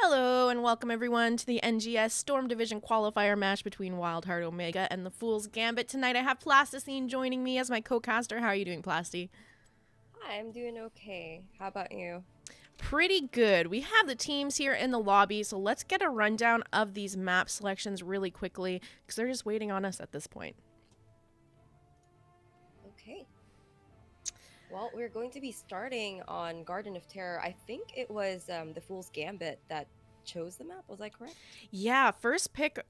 Hello and welcome everyone to the NGS Storm Division qualifier match between WildHeart Omega and the Fool's Gambit. Tonight I have Plasticine joining me as my co-caster. How are you doing, Plasty? Hi, I'm doing okay. How about you? Pretty good. We have the teams here in the lobby, so let's get a rundown of these map selections really quickly because they're just waiting on us at this point. Okay. Well, we're going to be starting on Garden of Terror. I think it was the Fool's Gambit that chose the map. Was I correct? Yeah, first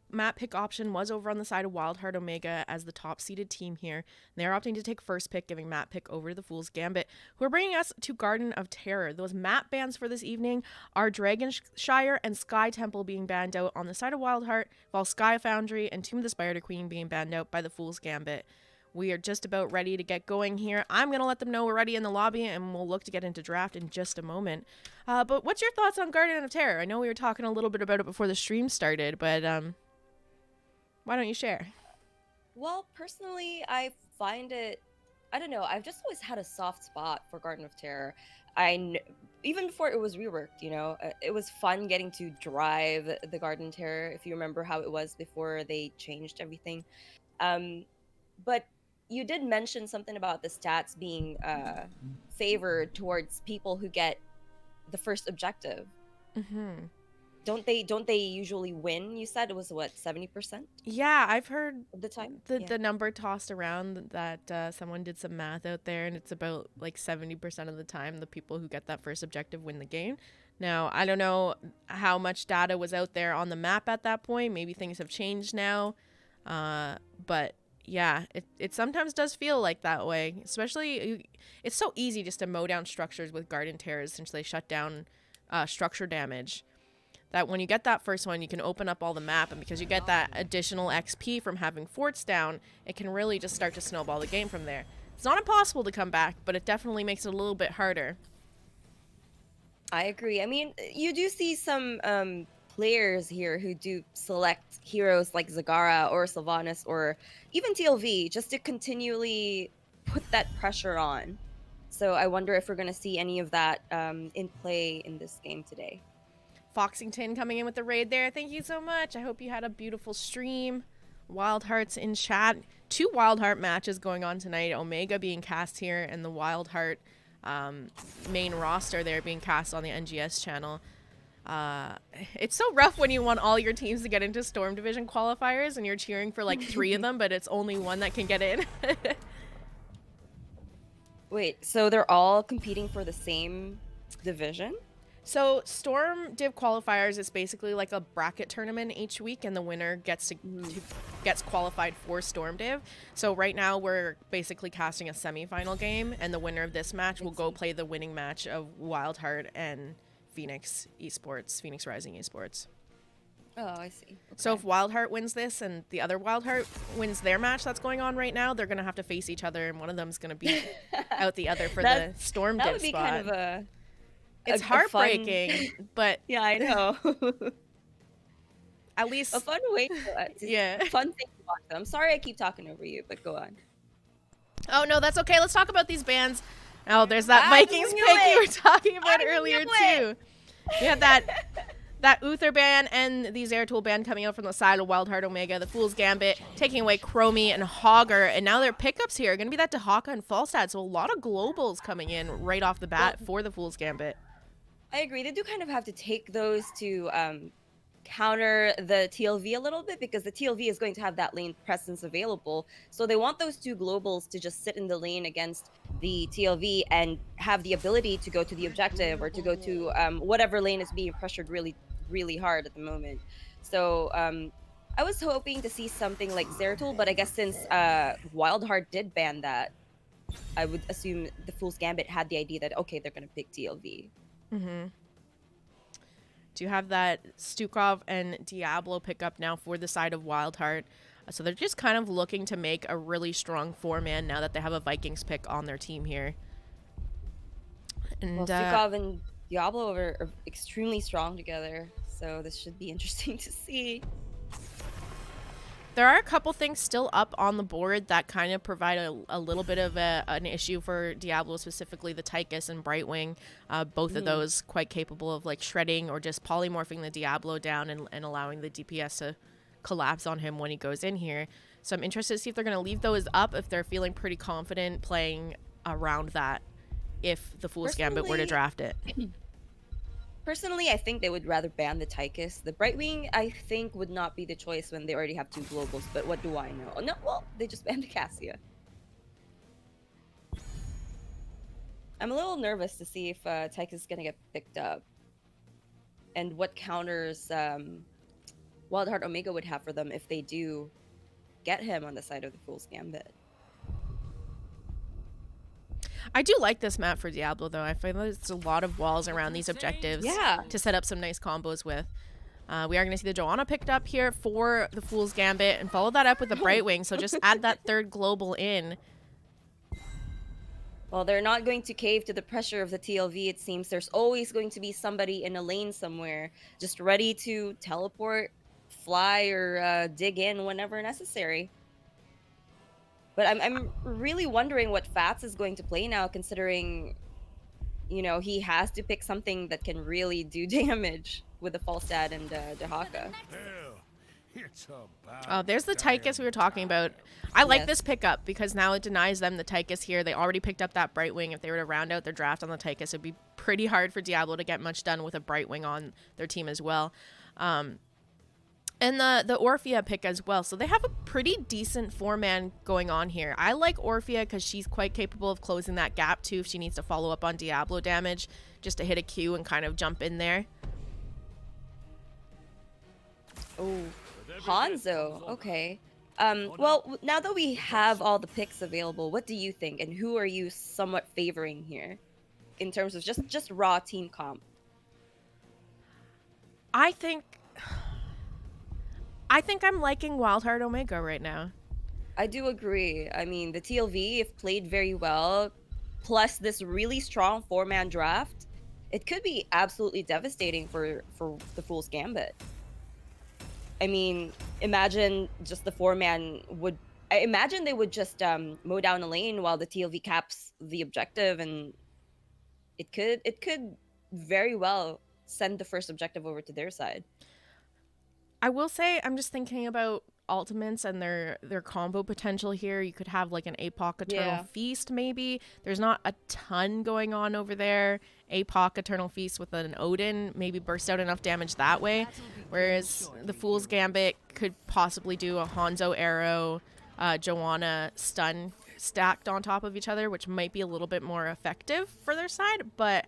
map pick option was over on the side of WildHeart Omega as the top seeded team here. They're opting to take first pick, giving map pick over to the Fool's Gambit, who are bringing us to Garden of Terror. Those map bans for this evening are Dragonshire and Sky Temple being banned out on the side of WildHeart, while Sky Foundry and Tomb of the Spider Queen being banned out by the Fool's Gambit. We are just about ready to get going here. I'm going to let them know we're ready in the lobby, and we'll look to get into draft in just a moment. But what's your thoughts on Garden of Terror? I know we were talking a little bit about it before the stream started, but why don't you share? Well, personally, I find it, I don't know, I've just always had a soft spot for Garden of Terror. Even before it was reworked, it was fun getting to drive the Garden of Terror, if you remember how it was before they changed everything. But you did mention something about the stats being favored towards people who get the first objective. Mm-hmm. Don't they usually win? You said it was what, 70% Yeah, I've heard of the time? the number tossed around that someone did some math out there, and it's about like 70% of the time the people who get that first objective win the game. Now, I don't know how much data was out there on the map at that point. Maybe things have changed now. But yeah, it sometimes does feel like that way. Especially, it's so easy just to mow down structures with Garden Terrors since they shut down structure damage. That when you get that first one, you can open up all the map, and because you get that additional XP from having forts down, it can really just start to snowball the game from there. It's not impossible to come back, but it definitely makes it a little bit harder. I agree. I mean, you do see some players here who do select heroes like Zagara or Sylvanas or even TLV just to continually put that pressure on. So I wonder if we're going to see any of that in play in this game today. Foxington coming in with the raid there. Thank you so much. I hope you had a beautiful stream. Wild Hearts in chat. 2 Wild Heart matches going on tonight. Omega being cast here, and the Wild Heart main roster there being cast on the NGS channel. It's so rough when you want all your teams to get into Storm Division qualifiers and you're cheering for like 3 of them, but it's only one that can get in. Wait, so they're all competing for the same division? So Storm Div qualifiers is basically like a bracket tournament each week, and the winner gets qualified for Storm Div. So right now we're basically casting a semifinal game, and the winner of this match will go play the winning match of WildHeart and Phoenix Rising Esports. Oh, I see. Okay. So if WildHeart wins this and the other WildHeart wins their match that's going on right now, they're gonna have to face each other, and one of them's gonna beat out the other for the Storm Div spot. That would be kind of a. It's heartbreaking, but yeah, I know. at least a fun way to yeah. Fun thing to watch. I'm sorry I keep talking over you, but go on. Oh no, that's okay. Let's talk about these bands. Oh, there's that Vikings pick you were talking about earlier too. We had that Uther ban and the Zeratul ban coming out from the side of WildHeart Omega, the Fool's Gambit, taking away Chromie and Hogger, and now their pickups here are going to be that Dehaka and Falstad, so a lot of globals coming in right off the bat for the Fool's Gambit. I agree. They do kind of have to take those to counter the TLV a little bit, because the TLV is going to have that lane presence available. So they want those 2 globals to just sit in the lane against the TLV and have the ability to go to the objective or to go to whatever lane is being pressured really, really hard at the moment. So I was hoping to see something like Zeratul, but I guess since WildHeart did ban that, I would assume the Fool's Gambit had the idea that, okay, they're going to pick TLV. Mm-hmm. Do you have that Stukov and Diablo pickup now for the side of WildHeart? So they're just kind of looking to make a really strong 4-man now that they have a Vikings pick on their team here. And Stukov and Diablo are extremely strong together, so this should be interesting to see. There are a couple things still up on the board that kind of provide a little bit of an issue for Diablo, specifically the Tychus and Brightwing. Both of Mhm. those quite capable of like shredding or just polymorphing the Diablo down and allowing the DPS to collapse on him when he goes in here. So I'm interested to see if they're going to leave those up, if they're feeling pretty confident playing around that, if the Fool's Gambit were to Personally, draft it. personally, I think they would rather ban the Tychus. The Brightwing, I think, would not be the choice when they already have two globals. But what do I know? Oh, no, well, they just banned the Cassia. I'm a little nervous to see if Tychus is gonna get picked up, and what counters WildHeart Omega would have for them if they do get him on the side of the Fool's Gambit. I do like this map for Diablo, though. I feel like it's a lot of walls around these objectives Yeah. to set up some nice combos with. We are going to see the Johanna picked up here for the Fool's Gambit and follow that up with the Brightwing. So just add that third global in. Well, they're not going to cave to the pressure of the TLV, it seems. There's always going to be somebody in a lane somewhere, just ready to teleport, fly, or dig in whenever necessary. But I'm really wondering what Fats is going to play now, considering, you know, he has to pick something that can really do damage with the Falstad and Dahaka. There's the Tychus we were talking about. I like Yes. this pickup because now it denies them the Tychus here. They already picked up that Brightwing. If they were to round out their draft on the Tychus, it'd be pretty hard for Diablo to get much done with a Brightwing on their team as well. And the Orphea pick as well. So they have a pretty decent 4-man going on here. I like Orphea because she's quite capable of closing that gap too if she needs to follow up on Diablo damage, just to hit a Q and kind of jump in there. Oh, Hanzo. Okay. Well, now that we have all the picks available, what do you think, and who are you somewhat favoring here, in terms of just raw team comp? I think I'm liking WildHeart Omega right now. I do agree. I mean, the TLV, if played very well, plus this really strong 4-man draft, it could be absolutely devastating for the Fool's Gambit. I mean, imagine just the 4-man would. I imagine they would just mow down a lane while the TLV caps the objective, and it could very well send the first objective over to their side. I will say I'm just thinking about ultimates and their combo potential here. You could have like an APOC Eternal Yeah. Feast maybe. There's not a ton going on over there. APOC Eternal Feast with an Odin maybe burst out enough damage that way. Whereas the Fool's Gambit could possibly do a Hanzo Arrow, Joanna stun stacked on top of each other, which might be a little bit more effective for their side, but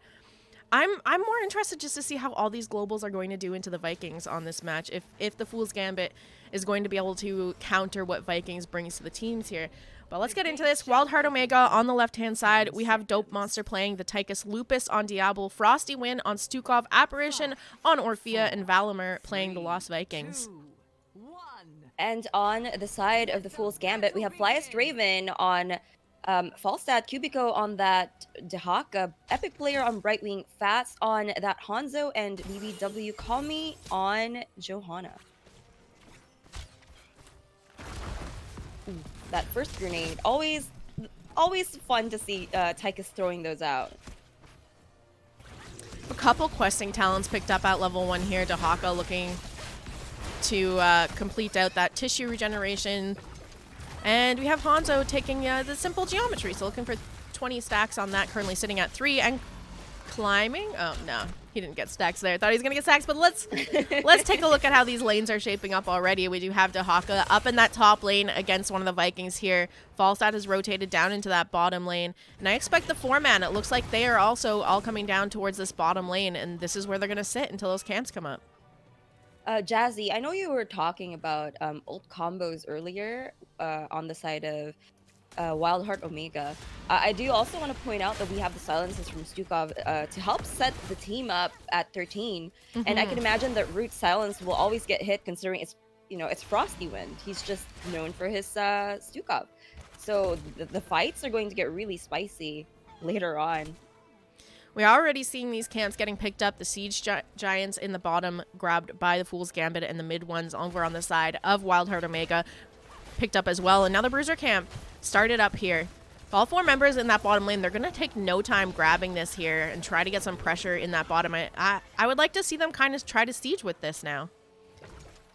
I'm more interested just to see how all these globals are going to do into the Vikings on this match. If the Fool's Gambit is going to be able to counter what Vikings brings to the teams here. But let's get into this. WildHeart Omega on the left-hand side. We have Dope Monster playing the Tychus Lupus on Diablo, Frosty Wind on Stukov, Apparition on Orphea, and Valimir playing the Lost Vikings. And on the side of the Fool's Gambit, we have Flyest Raven on Falstad, Cubico on that Dahaka, Epic Player on Brightwing, Fats on that Hanzo, and BBW Call Me on Johanna. Ooh, that first grenade, always fun to see Tychus throwing those out. A couple questing talents picked up at level 1 here. Dahaka looking to complete out that tissue regeneration. And we have Hanzo taking the simple geometry, so looking for 20 stacks on that, currently sitting at 3 and climbing. Oh, no, he didn't get stacks there. Thought he was going to get stacks, but let's take a look at how these lanes are shaping up already. We do have Dahaka up in that top lane against one of the Vikings here. Falstad has rotated down into that bottom lane, and I expect the 4-man. It looks like they are also all coming down towards this bottom lane, and this is where they're going to sit until those camps come up. Jazzy, I know you were talking about ult combos earlier on the side of WildHeart Omega. I do also want to point out that we have the silences from Stukov to help set the team up at 13. And I can imagine that Root's silence will always get hit, considering it's Frosty Wind. He's just known for his Stukov. So the fights are going to get really spicy later on. We're already seeing these camps getting picked up. The Siege Giants in the bottom grabbed by the Fool's Gambit, and the mid ones over on the side of WildHeart Omega picked up as well. And now the Bruiser camp started up here. All 4 members in that bottom lane, they're going to take no time grabbing this here and try to get some pressure in that bottom. I would like to see them kind of try to siege with this now.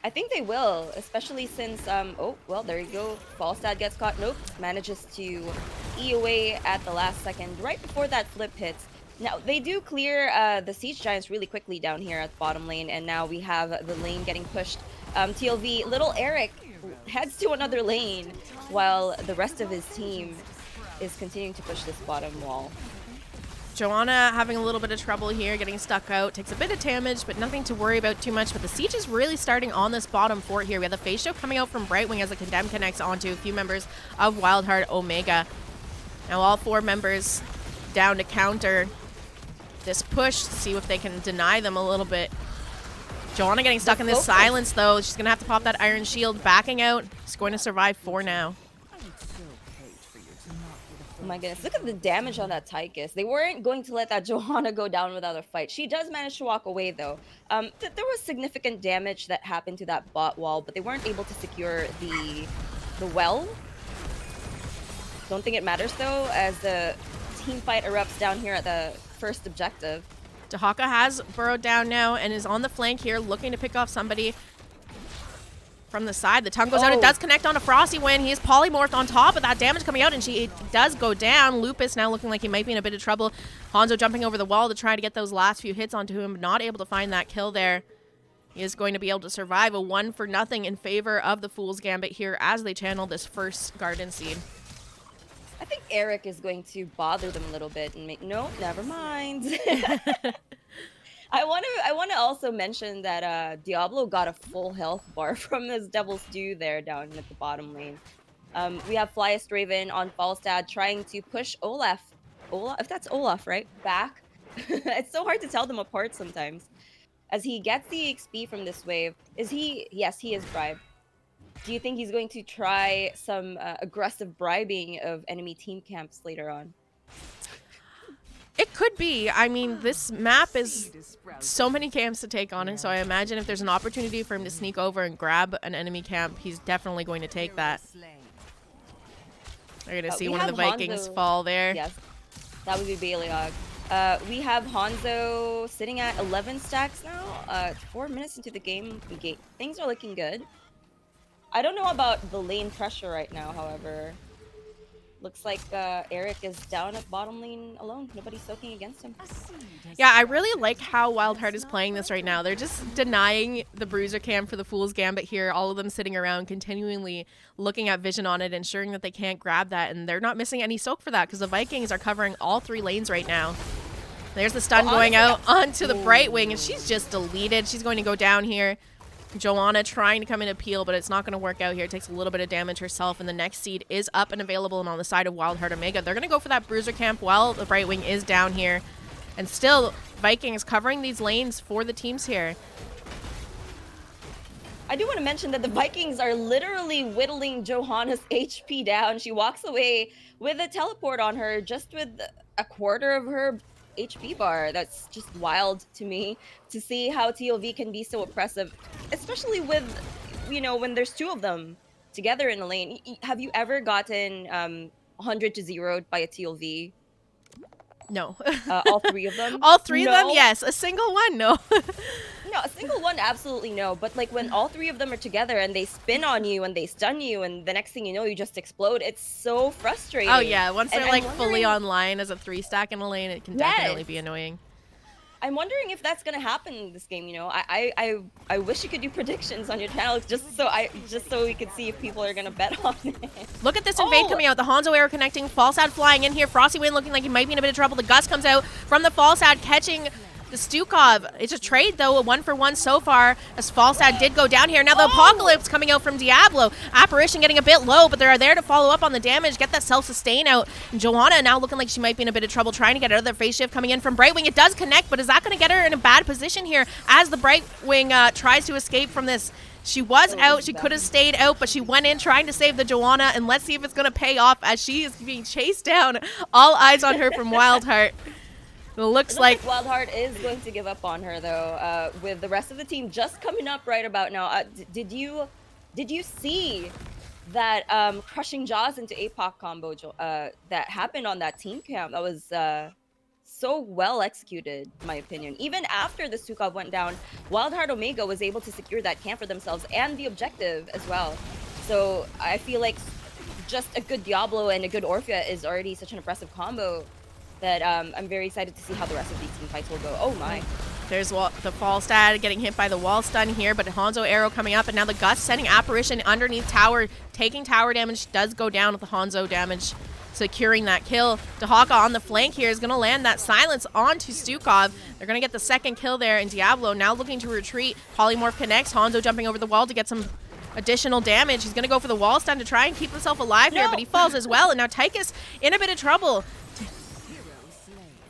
I think they will, especially since, oh, well, there you go. Falstad gets caught. Nope. Manages to E away at the last second, right before that flip hits. Now, they do clear the Siege Giants really quickly down here at the bottom lane, and now we have the lane getting pushed. TLV, little Eric heads to another lane, while the rest of his team is continuing to push this bottom wall. Joanna having a little bit of trouble here, getting stuck out. Takes a bit of damage, but nothing to worry about too much. But the siege is really starting on this bottom fort here. We have the Phase Show coming out from Brightwing as the Condemn connects onto a few members of WildHeart Omega. Now all 4 members down to counter this push, see if they can deny them a little bit. Joanna getting stuck in this silence, though. She's going to have to pop that Iron Shield. Backing out. She's going to survive 4 now. Oh my goodness, look at the damage on that Tychus. They weren't going to let that Johanna go down without a fight. She does manage to walk away though. There was significant damage that happened to that bot wall, but they weren't able to secure the well. Don't think it matters though, as the team fight erupts down here at the first objective. Dahaka has burrowed down now and is on the flank here, looking to pick off somebody from the side. The tongue goes out. It does connect on a Frosty Wind. He is polymorphed on top of that damage coming out, and it does go down. Lupus now looking like he might be in a bit of trouble. Hanzo jumping over the wall to try to get those last few hits onto him. Not able to find that kill there. He is going to be able to survive a 1-for-0 in favor of the Fool's Gambit here as they channel this first Garden Seed. I think Eric is going to bother them a little bit and make... No, never mind. I want to also mention that Diablo got a full health bar from this Devil's Due there down at the bottom lane. We have Flyest Raven on Falstad trying to push Olaf, if that's Olaf, right? Back. It's so hard to tell them apart sometimes. As he gets the XP from this wave, is he... Yes, he is bribed. Do you think he's going to try some aggressive bribing of enemy team camps later on? It could be. I mean, this map is so many camps to take on it, so I imagine if there's an opportunity for him to sneak over and grab an enemy camp, he's definitely going to take that. We're going to see one of the Vikings fall there. Yes, that would be Baleog. We have Hanzo sitting at 11 stacks now. 4 minutes into the game. Things are looking good. I don't know about the lane pressure right now, however. Looks like Eric is down at bottom lane alone. Nobody's soaking against him. Yeah, I really like how WildHeart is playing this right now. They're just denying the Bruiser camp for the Fool's Gambit here. All of them sitting around, continually looking at vision on it, ensuring that they can't grab that. And they're not missing any soak for that because the Vikings are covering all 3 lanes right now. There's the stun going out onto the Brightwing, and she's just deleted. She's going to go down here. Joanna trying to come in and peel, but it's not going to work out here. It takes a little bit of damage herself, and the next seed is up and available and on the side of WildHeart Omega. They're going to go for that Bruiser camp while the Brightwing is down here. And still, Vikings covering these lanes for the teams here. I do want to mention that the Vikings are literally whittling Johanna's HP down. She walks away with a teleport on her, just with a quarter of her HP bar. That's just wild to me to see how TLV can be so oppressive, especially with, you know, when there's 2 of them together in a lane. Have you ever gotten 100 to 0'd by a TLV? No. All 3 of them? All 3 of them, yes. A single one, no. No, a single one, absolutely no. But like when all 3 of them are together and they spin on you and they stun you and the next thing you know, you just explode. It's so frustrating. Oh yeah, once they're like fully online as a 3-stack in a lane, it can definitely be annoying. I'm wondering if that's gonna happen in this game. You know, I wish you could do predictions on your channel just so we could see if people are gonna bet on it. Look at this invade coming out. The Hanzo arrow connecting. Falstad flying in here. Frosty Wind looking like he might be in a bit of trouble. The Gust comes out from the Falstad catching the Stukov. It's a trade though, a 1-for-1 so far, as Falstad did go down here. Now the Apocalypse coming out from Diablo. Apparition getting a bit low, but they're there to follow up on the damage, get that self-sustain out. And Joanna now looking like she might be in a bit of trouble, trying to get out of their phase shift coming in from Brightwing. It does connect, but is that going to get her in a bad position here as the Brightwing tries to escape from this? She was out. She could have stayed out, but she went in trying to save the Joanna, and let's see if it's going to pay off as she is being chased down. All eyes on her from WildHeart. It looks It looks like like WildHeart is going to give up on her though, with the rest of the team just coming up right about now. Did you see that crushing jaws into APOC combo that happened on that team camp? That was so well executed, in my opinion. Even after the Sukov went down, WildHeart Omega was able to secure that camp for themselves and the objective as well. So I feel like just a good Diablo and a good Orphea is already such an impressive combo that I'm very excited to see how the rest of these team fights will go. Oh my. there's the fall stat getting hit by the wall stun here, but Hanzo arrow coming up, and now the Gust sending Apparition underneath tower, taking tower damage, does go down with the Hanzo damage, securing that kill. Dahaka on the flank here is going to land that silence onto Stukov. They're going to get the second kill there, and Diablo now looking to retreat. Polymorph connects, Hanzo jumping over the wall to get some additional damage. He's going to go for the wall stun to try and keep himself alive here, but he falls as well, and now Tychus in a bit of trouble.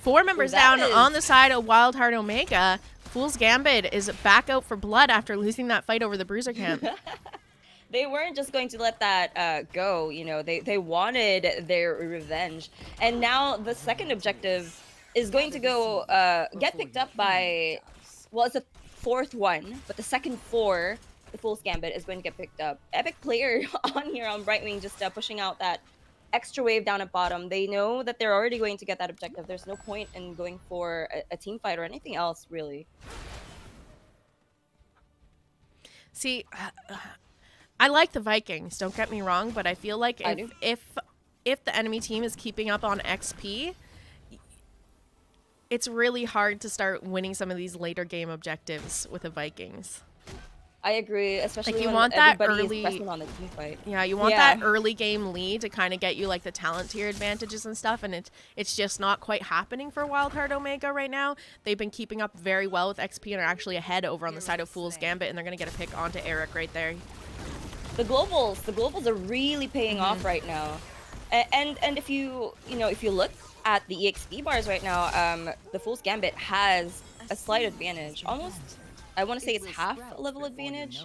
4 members down on the side of WildHeart Omega. Fool's Gambit is back out for blood after losing that fight over the Bruiser camp. They weren't just going to let that go, you know, they wanted their revenge. And now the second objective is going to go get picked up by, well, it's a 4th one, but the second 4, the Fool's Gambit, is going to get picked up. Epic player on here on Right Wing, just pushing out that extra wave down at bottom. They know that they're already going to get that objective. There's no point in going for a team fight or anything else, really. See, I like the Vikings, don't get me wrong, but I feel like if the enemy team is keeping up on XP, it's really hard to start winning some of these later game objectives with the Vikings. I agree, especially like you when want that everybody early, is pressing on the team fight. Yeah, you want that early game lead to kind of get you like the talent tier advantages and stuff, and it's just not quite happening for WildHeart Omega right now. They've been keeping up very well with XP and are actually ahead over on the side of Fool's Gambit, and they're going to get a pick onto Eric right there. The globals are really paying off right now. And if you look at the EXP bars right now, the Fool's Gambit has a slight advantage. Almost, I want to say it's half a level advantage.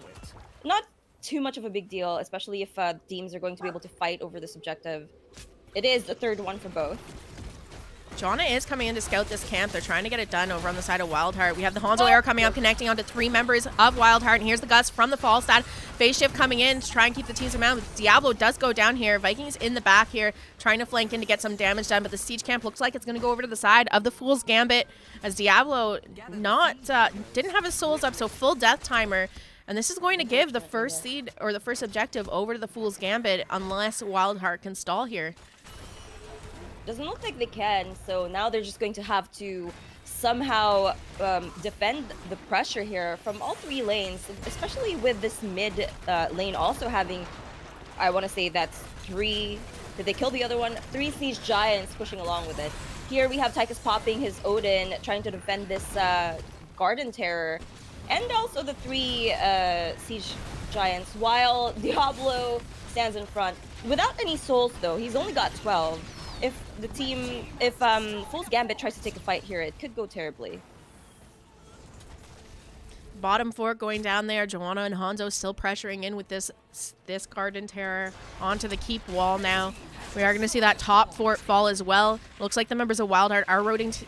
Not too much of a big deal, especially if teams are going to be able to fight over this objective. It is the 3rd one for both. Jonna is coming in to scout this camp. They're trying to get it done over on the side of WildHeart. We have the Hanzo arrow coming up, connecting onto 3 members of WildHeart. And here's the Gust from the fall stat. Phase shift coming in to try and keep the teams around. But Diablo does go down here. Vikings in the back here, trying to flank in to get some damage done. But the siege camp looks like it's going to go over to the side of the Fool's Gambit, as Diablo didn't have his souls up, so full death timer. And this is going to give the first seed or the first objective over to the Fool's Gambit unless WildHeart can stall here. Doesn't look like they can, so now they're just going to have to somehow defend the pressure here from all 3 lanes, especially with this mid lane also having, I want to say that's 3, did they kill the other one? 3 Siege Giants pushing along with it. Here we have Tychus popping his Odin, trying to defend this Garden Terror, and also the 3 Siege Giants, while Diablo stands in front. Without any souls though, he's only got 12. If Fool's Gambit tries to take a fight here, it could go terribly. Bottom 4 going down there. Joanna and Hanzo still pressuring in with this Garden Terror onto the keep wall now. We are going to see that top fort fall as well. Looks like the members of WildHeart are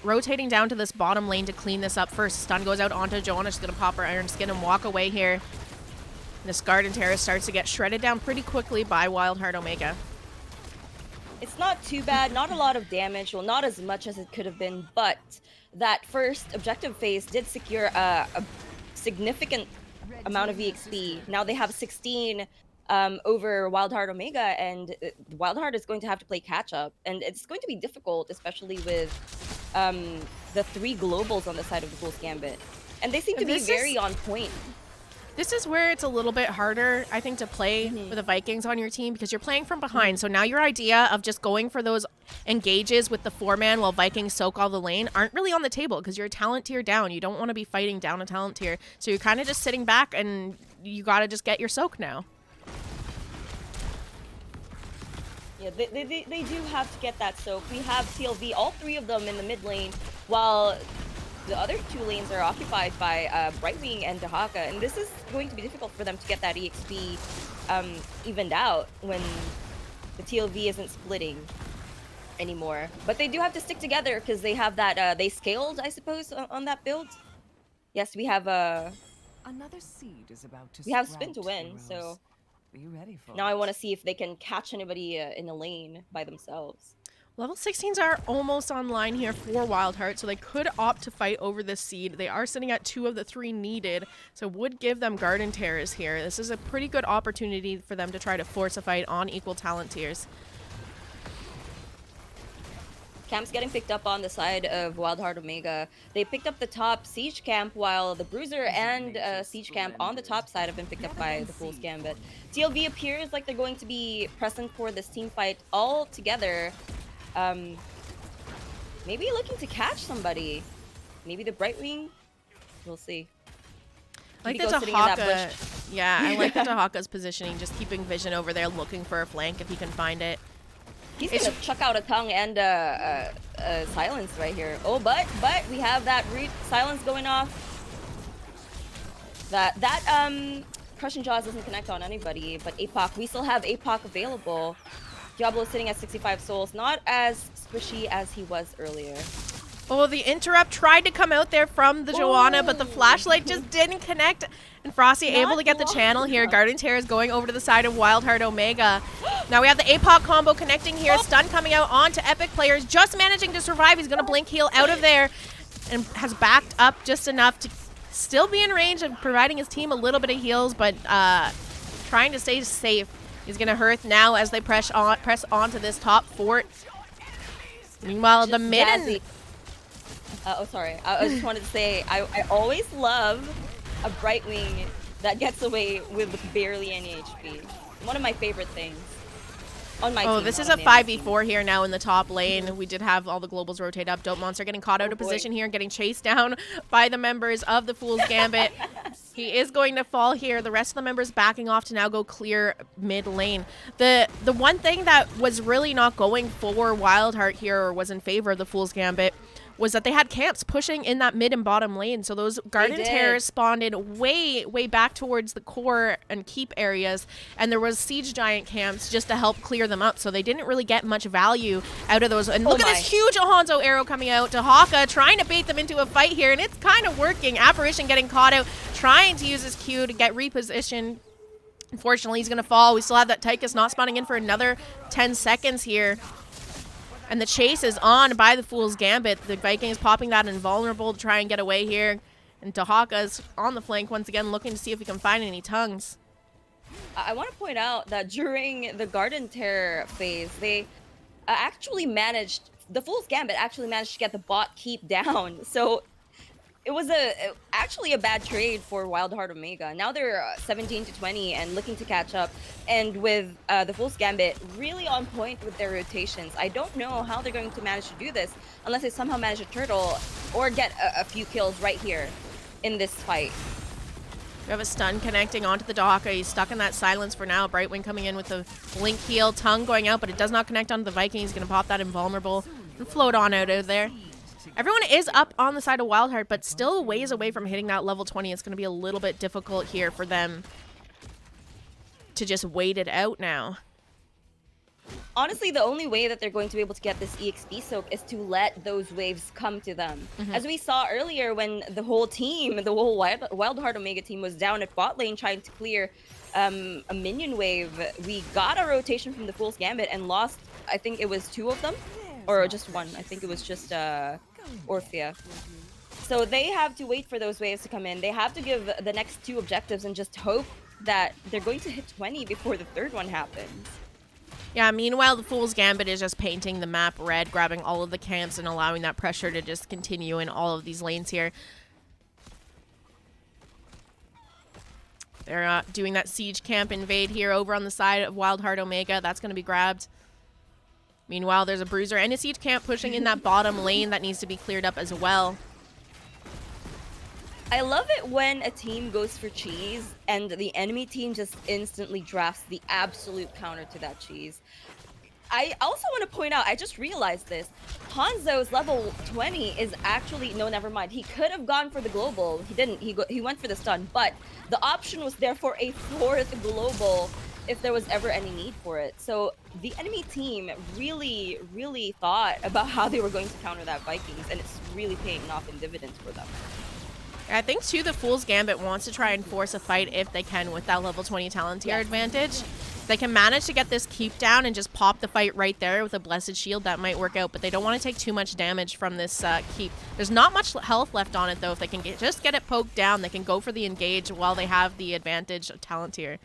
rotating down to this bottom lane to clean this up first. Stun goes out onto Joanna. She's going to pop her Iron Skin and walk away here. And this Garden Terror starts to get shredded down pretty quickly by WildHeart Omega. It's not too bad, not a lot of damage, well, not as much as it could have been, but that first objective phase did secure a significant amount of EXP. Now they have 16 over WildHeart Omega, and WildHeart is going to have to play catch-up, and it's going to be difficult, especially with the 3 globals on the side of the Fool's Gambit. And they seem to be very on point. This is where it's a little bit harder, I think, to play with the Vikings on your team because you're playing from behind. So now your idea of just going for those engages with the 4-man while Vikings soak all the lane aren't really on the table because you're a talent tier down. You don't want to be fighting down a talent tier. So you're kind of just sitting back and you got to just get your soak now. Yeah, they do have to get that soak. We have TLV, all 3 of them in the mid lane, while the other 2 lanes are occupied by Brightwing and Dahaka, and this is going to be difficult for them to get that EXP evened out when the TLV isn't splitting. anymore. But they do have to stick together because they have that, they scaled, I suppose, on that build. Yes, we have Another seed is about to we have spin to sprout, win, heroes. so Be ready for now I it. want to see if they can catch anybody in a lane by themselves. Level 16s are almost online here for WildHeart, so they could opt to fight over this seed. They are sitting at 2 of the 3 needed, so would give them Garden Terrors here. This is a pretty good opportunity for them to try to force a fight on equal talent tiers. Camps getting picked up on the side of WildHeart Omega. They picked up the top Siege Camp, while the Bruiser and Siege Camp on the top side have been picked up by the Fool's Gambit. TLV appears like they're going to be present for this team fight all together. Maybe looking to catch somebody. Maybe the Brightwing. We'll see. I like the Kikiko sitting in that Tahaka. bush. Yeah, I like the Tahaka's positioning, just keeping vision over there, looking for a flank if he can find it. He's gonna chuck out a tongue and silence right here. Oh, but we have that root silence going off. That crushing jaws doesn't connect on anybody, but APOC, we still have APOC available. Diablo sitting at 65 souls, not as squishy as he was earlier. Oh, the interrupt tried to come out there from the Joanna, but the flashlight just didn't connect. And Frosty able to get the channel here. Garden Terror is going over to the side of WildHeart Omega. Now we have the APOC combo connecting here. Stun coming out onto Epic players. Just managing to survive. He's going to blink heal out of there. And has backed up just enough to still be in range of providing his team a little bit of heals, but trying to stay safe. He's going to Hearth now as they press onto this top fort. Meanwhile, the mid and... oh, sorry. I just wanted to say, I always love a Brightwing that gets away with barely any HP. One of my favorite things. On my team, this is a 5v4 here now in the top lane. We did have all the globals rotate up. Dope Monster getting caught out of position here, getting chased down by the members of the Fool's Gambit. He is going to fall here. The rest of the members backing off to now go clear mid lane. The one thing that was really not going for WildHeart here, or was in favor of the Fool's Gambit, was that they had camps pushing in that mid and bottom lane. So those Garden Terrors spawned in way back towards the core and keep areas. And there was Siege Giant camps just to help clear them up. So they didn't really get much value out of those. And look at this huge Alonzo arrow coming out to Haka, trying to bait them into a fight here. And it's kind of working. Apparition getting caught out, trying to use his Q to get repositioned. Unfortunately, he's going to fall. We still have that Tychus not spawning in for another 10 seconds here. And the chase is on by the Fool's Gambit. The Vikings popping that invulnerable to try and get away here. And Tahaka's on the flank once again, looking to see if he can find any tongues. I want to point out that during the Garden Terror phase, they actually managed, the Fool's Gambit actually managed to get the bot keep down. So it was actually a bad trade for WildHeart Omega. Now they're 17-20 and looking to catch up. And with the Fool's Gambit really on point with their rotations. I don't know how they're going to manage to do this unless they somehow manage to turtle or get a few kills right here in this fight. We have a stun connecting onto the Dahaka. He's stuck in that silence for now. Brightwing coming in with the blink heal. Tongue going out, but it does not connect onto the Viking. He's going to pop that invulnerable and float on out of there. Everyone is up on the side of WildHeart, but still ways away from hitting that level 20. It's going to be a little bit difficult here for them to just wait it out now. Honestly, the only way that they're going to be able to get this EXP soak is to let those waves come to them. As we saw earlier when the whole team, the whole WildHeart Omega team was down at bot lane trying to clear a minion wave, we got a rotation from the Fool's Gambit and lost, I think it was 2 of them, or just 1. I think it was just Orthea. So they have to wait for those waves to come in. They have to give the next 2 objectives and just hope that they're going to hit 20 before the 3rd one happens. Yeah, meanwhile, the Fool's Gambit is just painting the map red, grabbing all of the camps and allowing that pressure to just continue in all of these lanes here. They're doing that siege camp invade here over on the side of WildHeart Omega. That's going to be grabbed. Meanwhile, there's a Bruiser and a siege camp pushing in that bottom lane that needs to be cleared up as well. I love it when a team goes for cheese and the enemy team just instantly drafts the absolute counter to that cheese. I also want to point out, I just realized this. Hanzo's level 20 is actually, no, never mind. He could have gone for the global. He didn't. He went for the stun, but the option was there for a 4th global if there was ever any need for it. So the enemy team really, really thought about how they were going to counter that Vikings, and it's really paying off in dividends for them. I think, too, the Fool's Gambit wants to try and force a fight if they can with that level 20 talent tier advantage. They can manage to get this keep down and just pop the fight right there with a Blessed Shield. That might work out, but they don't want to take too much damage from this keep. There's not much health left on it, though. If they can just get it poked down, they can go for the engage while they have the advantage of talent tier.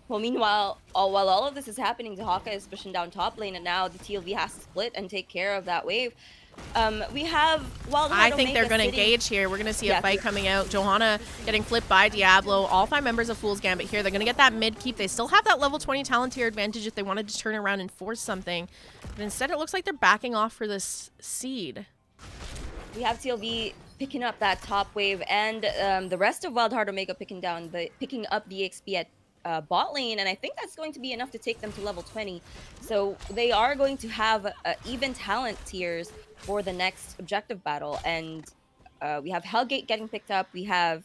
Well, meanwhile, while all of this is happening, Dahaka is pushing down top lane, and now the TLV has to split and take care of that wave. We have WildHeart. I think they're going to engage here. We're going to see a fight coming out. Johanna getting flipped by Diablo. All 5 members of Fool's Gambit here. They're going to get that mid keep. They still have that level 20 talent tier advantage if they wanted to turn around and force something. But instead, it looks like they're backing off for this seed. We have TLV picking up that top wave, and the rest of WildHeart Omega picking up the XP at bot lane, and I think that's going to be enough to take them to level 20. So they are going to have even talent tiers for the next objective battle, and we have Hellgate getting picked up. We have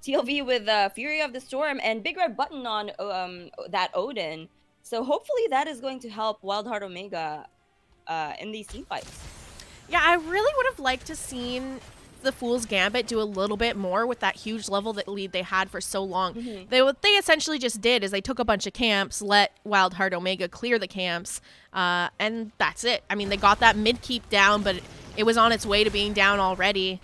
TLV with Fury of the Storm and Big Red Button on that Odin. So hopefully that is going to help WildHeart Omega in these team fights. Yeah, I really would have liked to seen the Fool's Gambit do a little bit more with that huge level lead they had for so long. What they essentially just did is they took a bunch of camps, let WildHeart Omega clear the camps, and that's it. I mean, they got that mid keep down, but it was on its way to being down already.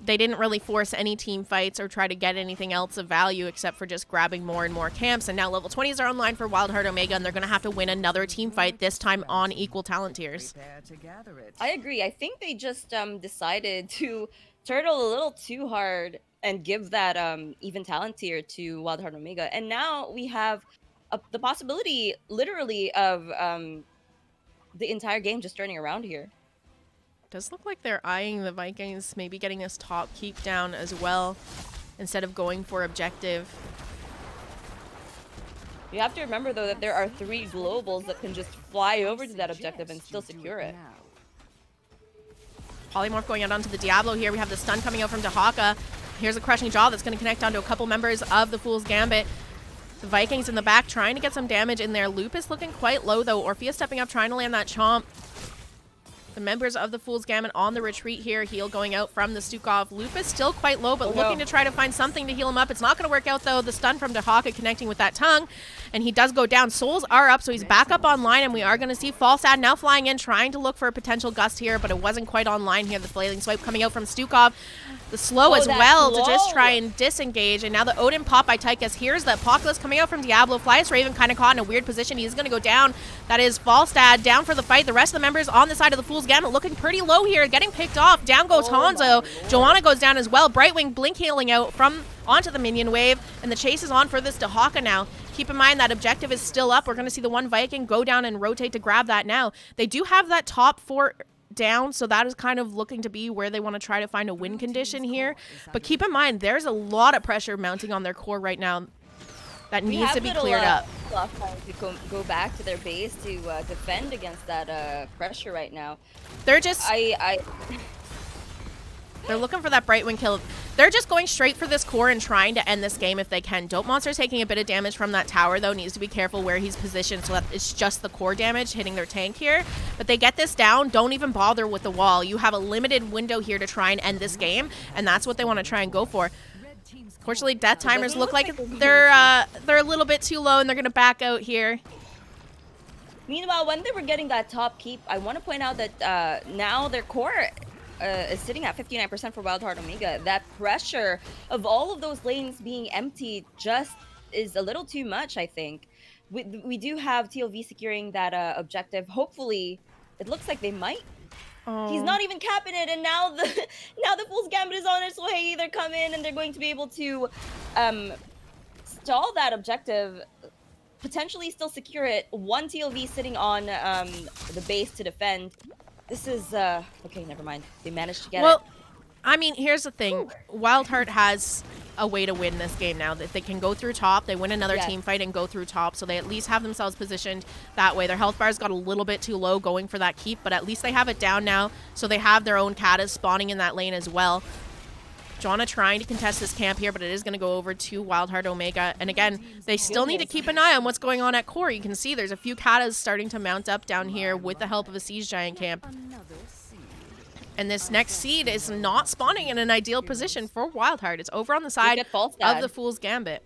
They didn't really force any team fights or try to get anything else of value except for just grabbing more and more camps. And now level 20s are online for WildHeart Omega, and they're going to have to win another team fight, this time on equal talent tiers. I agree. I think they just decided to turtle a little too hard and give that even talent tier to WildHeart Omega. And now we have the possibility, literally, of the entire game just turning around here. Does look like they're eyeing the Vikings, maybe getting this top keep down as well, instead of going for objective. You have to remember, though, that there are 3 globals that can just fly over to that objective and still secure it. Polymorph going out onto the Diablo here. We have the stun coming out from Dahaka. Here's a crushing jaw that's going to connect onto a couple members of the Fool's Gambit. The Vikings in the back trying to get some damage in there. Lupus looking quite low, though. Orpheus stepping up, trying to land that chomp. The members of the Fool's Gambit on the retreat here. Heal going out from the Stukov. Lupus still quite low, but looking to try to find something to heal him up. It's not going to work out, though. The stun from Dahaka connecting with that tongue, and he does go down. Souls are up, so he's back up online, and we are going to see Falstad now flying in, trying to look for a potential gust here, but it wasn't quite online here. The flailing swipe coming out from Stukov. The slow as well to just try and disengage. And now the Odin pop by Tychus. Here's the Apocalypse coming out from Diablo. Flyest Raven kind of caught in a weird position. He's going to go down. That is Falstad down for the fight. The rest of the members on the side of the Fool's Gambit looking pretty low here. Getting picked off. Down goes Hanzo. Joanna goes down as well. Brightwing blink healing out from onto the minion wave. And the chase is on for this Dahaka now. Keep in mind that objective is still up. We're going to see the one Viking go down and rotate to grab that now. They do have that top 4 down, so that is kind of looking to be where they want to try to find a win condition here. But keep in mind, there's a lot of pressure mounting on their core right now that needs to be cleared up. To go back to their base to defend against that pressure right now. They're just they're looking for that Brightwing kill. They're just going straight for this core and trying to end this game if they can. Dope Monster's taking a bit of damage from that tower, though. Needs to be careful where he's positioned so that it's just the core damage hitting their tank here. But they get this down. Don't even bother with the wall. You have a limited window here to try and end this game, and that's what they want to try and go for. Fortunately, death timers look like they're a little bit too low, and they're going to back out here. Meanwhile, when they were getting that top keep, I want to point out that now their core is sitting at 59% for WildHeart Omega. That pressure of all of those lanes being empty just is a little too much, I think. We do have TLV securing that objective. Hopefully, it looks like they might. He's not even capping it, and now the Fool's Gambit is on its way. They're coming, and they're going to be able to stall that objective, potentially still secure it. One TLV sitting on the base to defend. This is, okay, never mind. They managed to get it. Well, I mean, here's the thing. WildHeart has a way to win this game now. That they can go through top, they win another team fight and go through top, so they at least have themselves positioned that way. Their health bars got a little bit too low going for that keep, but at least they have it down now, so they have their own Katas spawning in that lane as well. Joanna trying to contest this camp here, but it is going to go over to WildHeart Omega. And again, they still need to keep an eye on what's going on at core. You can see there's a few katas starting to mount up down here with the help of a Siege Giant camp. And this next seed is not spawning in an ideal position for WildHeart. It's over on the side of the Fool's Gambit.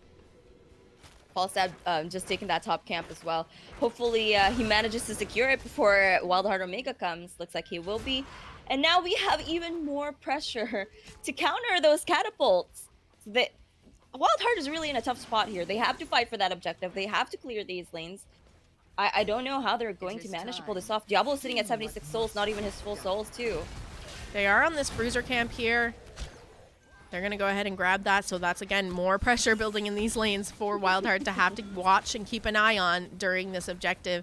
Falstad just taking that top camp as well. Hopefully he manages to secure it before WildHeart Omega comes. Looks like he will be. And now we have even more pressure to counter those catapults. WildHeart is really in a tough spot here. They have to fight for that objective. They have to clear these lanes. I don't know how they're going to manage to pull this off. Diablo is sitting at 76 souls, not even his full souls too. They are on this bruiser camp here. They're going to go ahead and grab that. So that's, again, more pressure building in these lanes for WildHeart to have to watch and keep an eye on during this objective.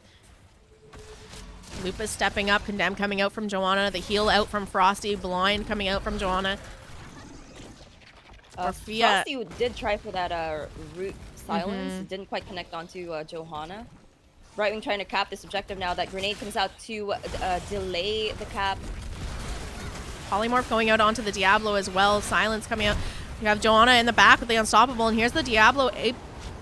Lupa's stepping up. Condemn coming out from Joanna. The heal out from Frosty. Blind coming out from Joanna. Frosty did try for that root silence. It didn't quite connect onto Johanna. Brightwing trying to cap this objective now. That grenade comes out to delay the cap. Polymorph going out onto the Diablo as well. Silence coming out. You have Joanna in the back with the Unstoppable, and here's the Diablo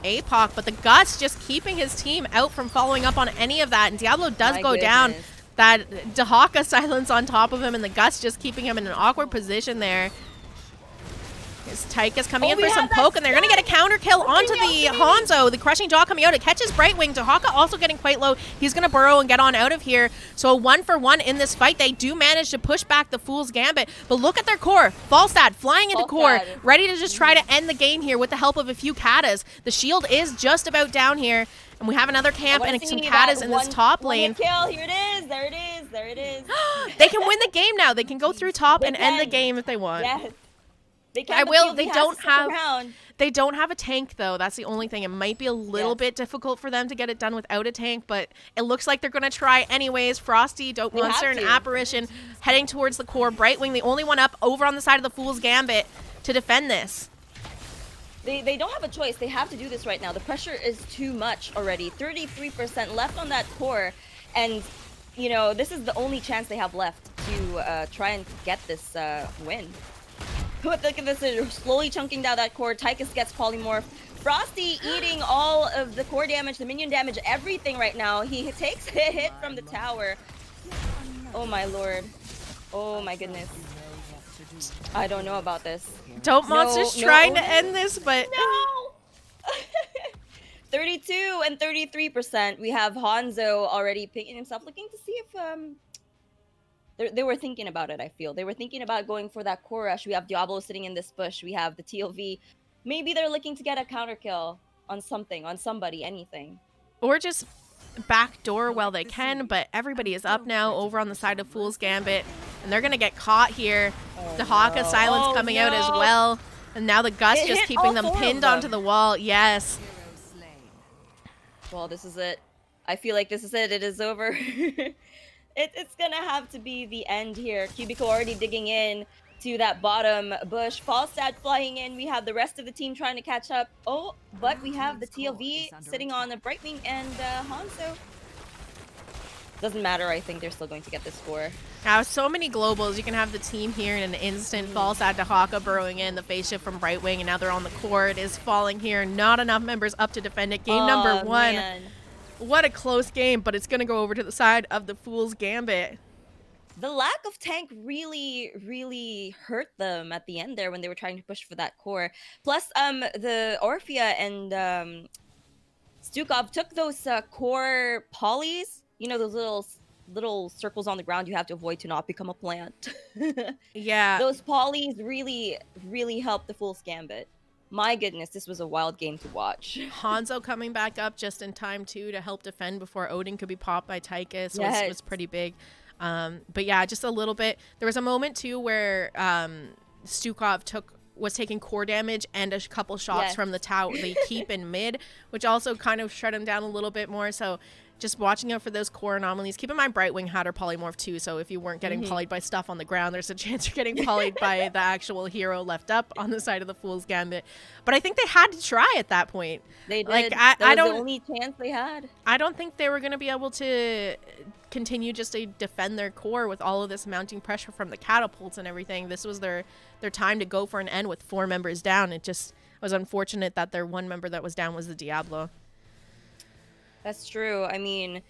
APOC, but the Guts just keeping his team out from following up on any of that, and Diablo does go down. That Dahaka silence on top of him, and the Guts just keeping him in an awkward position there. His Tychus coming in for some poke, and they're going to get a counter kill onto the Hanzo. The Crushing Jaw coming out. It catches Brightwing. Dahaka also getting quite low. He's going to burrow and get on out of here. So a 1-for-1 in this fight. They do manage to push back the Fool's Gambit, but look at their core. Falstad flying into core, ready to just try to end the game here with the help of a few katas. The shield is just about down here, and we have another camp and some katas in this top lane. Kill. Here it is. There it is. There it is. They can win the game now. They can go through top and end the game if they want. Yes. They don't have a tank though. That's the only thing. It might be a little bit difficult for them to get it done without a tank, but it looks like they're going to try anyways. Frosty, Dope Monster, and Apparition heading towards the core. Brightwing, the only one up over on the side of the Fool's Gambit to defend this. They don't have a choice. They have to do this right now. The pressure is too much already. 33% left on that core, and you know this is the only chance they have left to try and get this win. Look at this, they're slowly chunking down that core. Tychus gets polymorph. Frosty eating all of the core damage, the minion damage, everything right now. He takes a hit from the tower. Oh my lord. Oh my goodness. I don't know about this. Dope Monster's trying to end this, but... No! 32 and 33%. We have Hanzo already picking himself, looking to see if... They were thinking about it, I feel. They were thinking about going for that core rush. We have Diablo sitting in this bush. We have the TLV. Maybe they're looking to get a counter kill on something, on somebody, anything. Or just backdoor while they can, but everybody is up now over on the side of Fool's Gambit, and they're going to get caught here. Dahaka silence coming out as well, and now the Guts just keeping them pinned onto the wall. Yes. Well, this is it. I feel like this is it. It is over. It's gonna have to be the end here. Cubico already digging in to that bottom bush. Falstad flying in. We have the rest of the team trying to catch up. Oh, but we have the TLV sitting on the Brightwing and Hanzo. Doesn't matter. I think they're still going to get this score. Now, so many globals. You can have the team here in an instant. Falstad, Dahaka burrowing in. The phase shift from Brightwing, and now they're on the core. It is falling here. Not enough members up to defend it. Game number 1. Man. What a close game, but it's going to go over to the side of the Fool's Gambit. The lack of tank really hurt them at the end there when they were trying to push for that core. Plus, the Orphea and Stukov took those core polys. You know, those little circles on the ground you have to avoid to not become a plant. Yeah. Those polys really helped the Fool's Gambit. My goodness, this was a wild game to watch. Hanzo coming back up just in time, too, to help defend before Odin could be popped by Tychus. Was pretty big. But yeah, just a little bit. There was a moment, too, where Stukov was taking core damage and a couple shots from the tower. They keep in mid, which also kind of shut him down a little bit more. So just watching out for those core anomalies. Keep in mind, Brightwing had her polymorph too, so if you weren't getting polyed by stuff on the ground, there's a chance you're getting polyed by the actual hero left up on the side of the Fool's Gambit. But I think they had to try at that point. They did. Like, That I was don't, the only chance they had. I don't think they were going to be able to continue just to defend their core with all of this mounting pressure from the catapults and everything. This was their time to go for an end with 4 members down. It just was unfortunate that their one member that was down was the Diablo. That's true. I mean,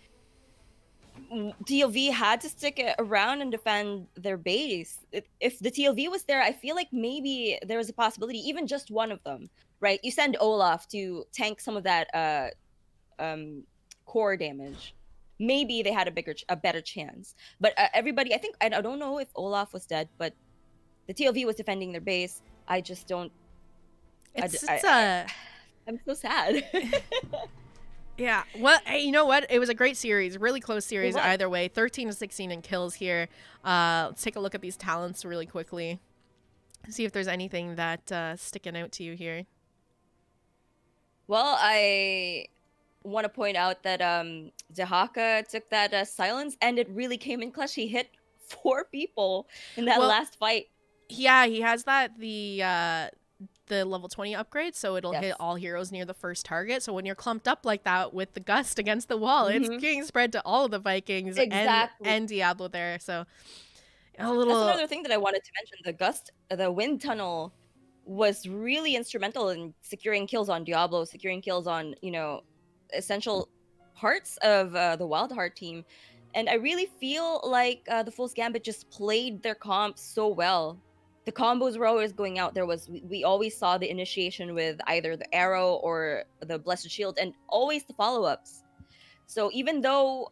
TLV had to stick around and defend their base. If the TLV was there, I feel like maybe there was a possibility, even just one of them, right? You send Olaf to tank some of that core damage. Maybe they had a better chance. But everybody, I think, I don't know if Olaf was dead, but the TLV was defending their base. I just don't. I'm so sad. Yeah. Well, hey, you know what? It was a great series, really close series either way. 13-16 in kills here. Let's take a look at these talents really quickly. See if there's anything that sticking out to you here. Well, I want to point out that Dehaka took that silence, and it really came in clutch. He hit 4 people in that last fight. Yeah, he has the level 20 upgrade, so it'll hit all heroes near the first target. So when you're clumped up like that with the gust against the wall, it's being spread to all of the Vikings and Diablo there. So That's another thing that I wanted to mention. The wind tunnel was really instrumental in securing kills on Diablo, securing kills on, essential parts of the WildHeart team. And I really feel like the Fool's Gambit just played their comp so well. The combos were always going out. We always saw the initiation with either the arrow or the blessed shield, and always the follow-ups. So even though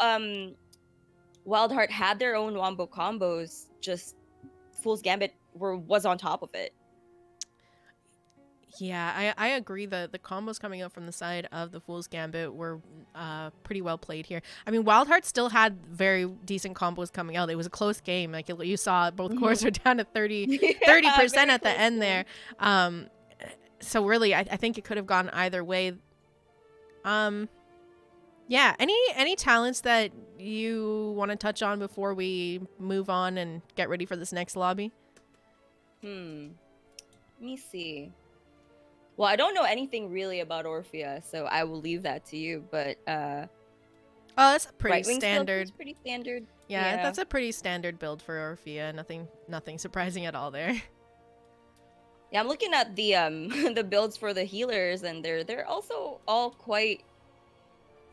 WildHeart had their own wombo combos, just Fool's Gambit was on top of it. Yeah, I agree that the combos coming out from the side of the Fool's Gambit were pretty well played here. I mean, WildHeart still had very decent combos coming out. It was a close game. Like you saw, both cores are down to 30% at the end there. So really, I think it could have gone either way. Yeah, any talents that you want to touch on before we move on and get ready for this next lobby? Let me see. Well, I don't know anything really about Orphea, so I will leave that to you. But that's a pretty standard. Pretty standard. Yeah, that's a pretty standard build for Orphea. Nothing surprising at all there. Yeah, I'm looking at the the builds for the healers, and they're also all quite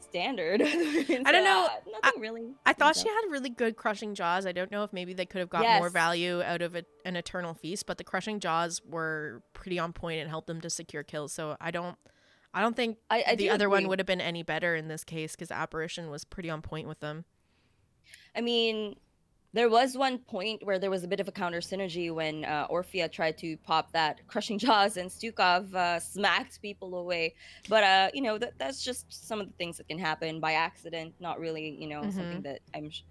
standard. I don't know. Nothing really. I thought she had really good crushing jaws. I don't know if maybe they could have got more value out of an eternal feast, but the crushing jaws were pretty on point and helped them to secure kills. So I don't think the other one would have been any better in this case, because apparition was pretty on point with them. I mean, there was one point where there was a bit of a counter synergy when Orphea tried to pop that crushing jaws, and Stukov smacked people away. But that's just some of the things that can happen by accident, not really something that I'm sure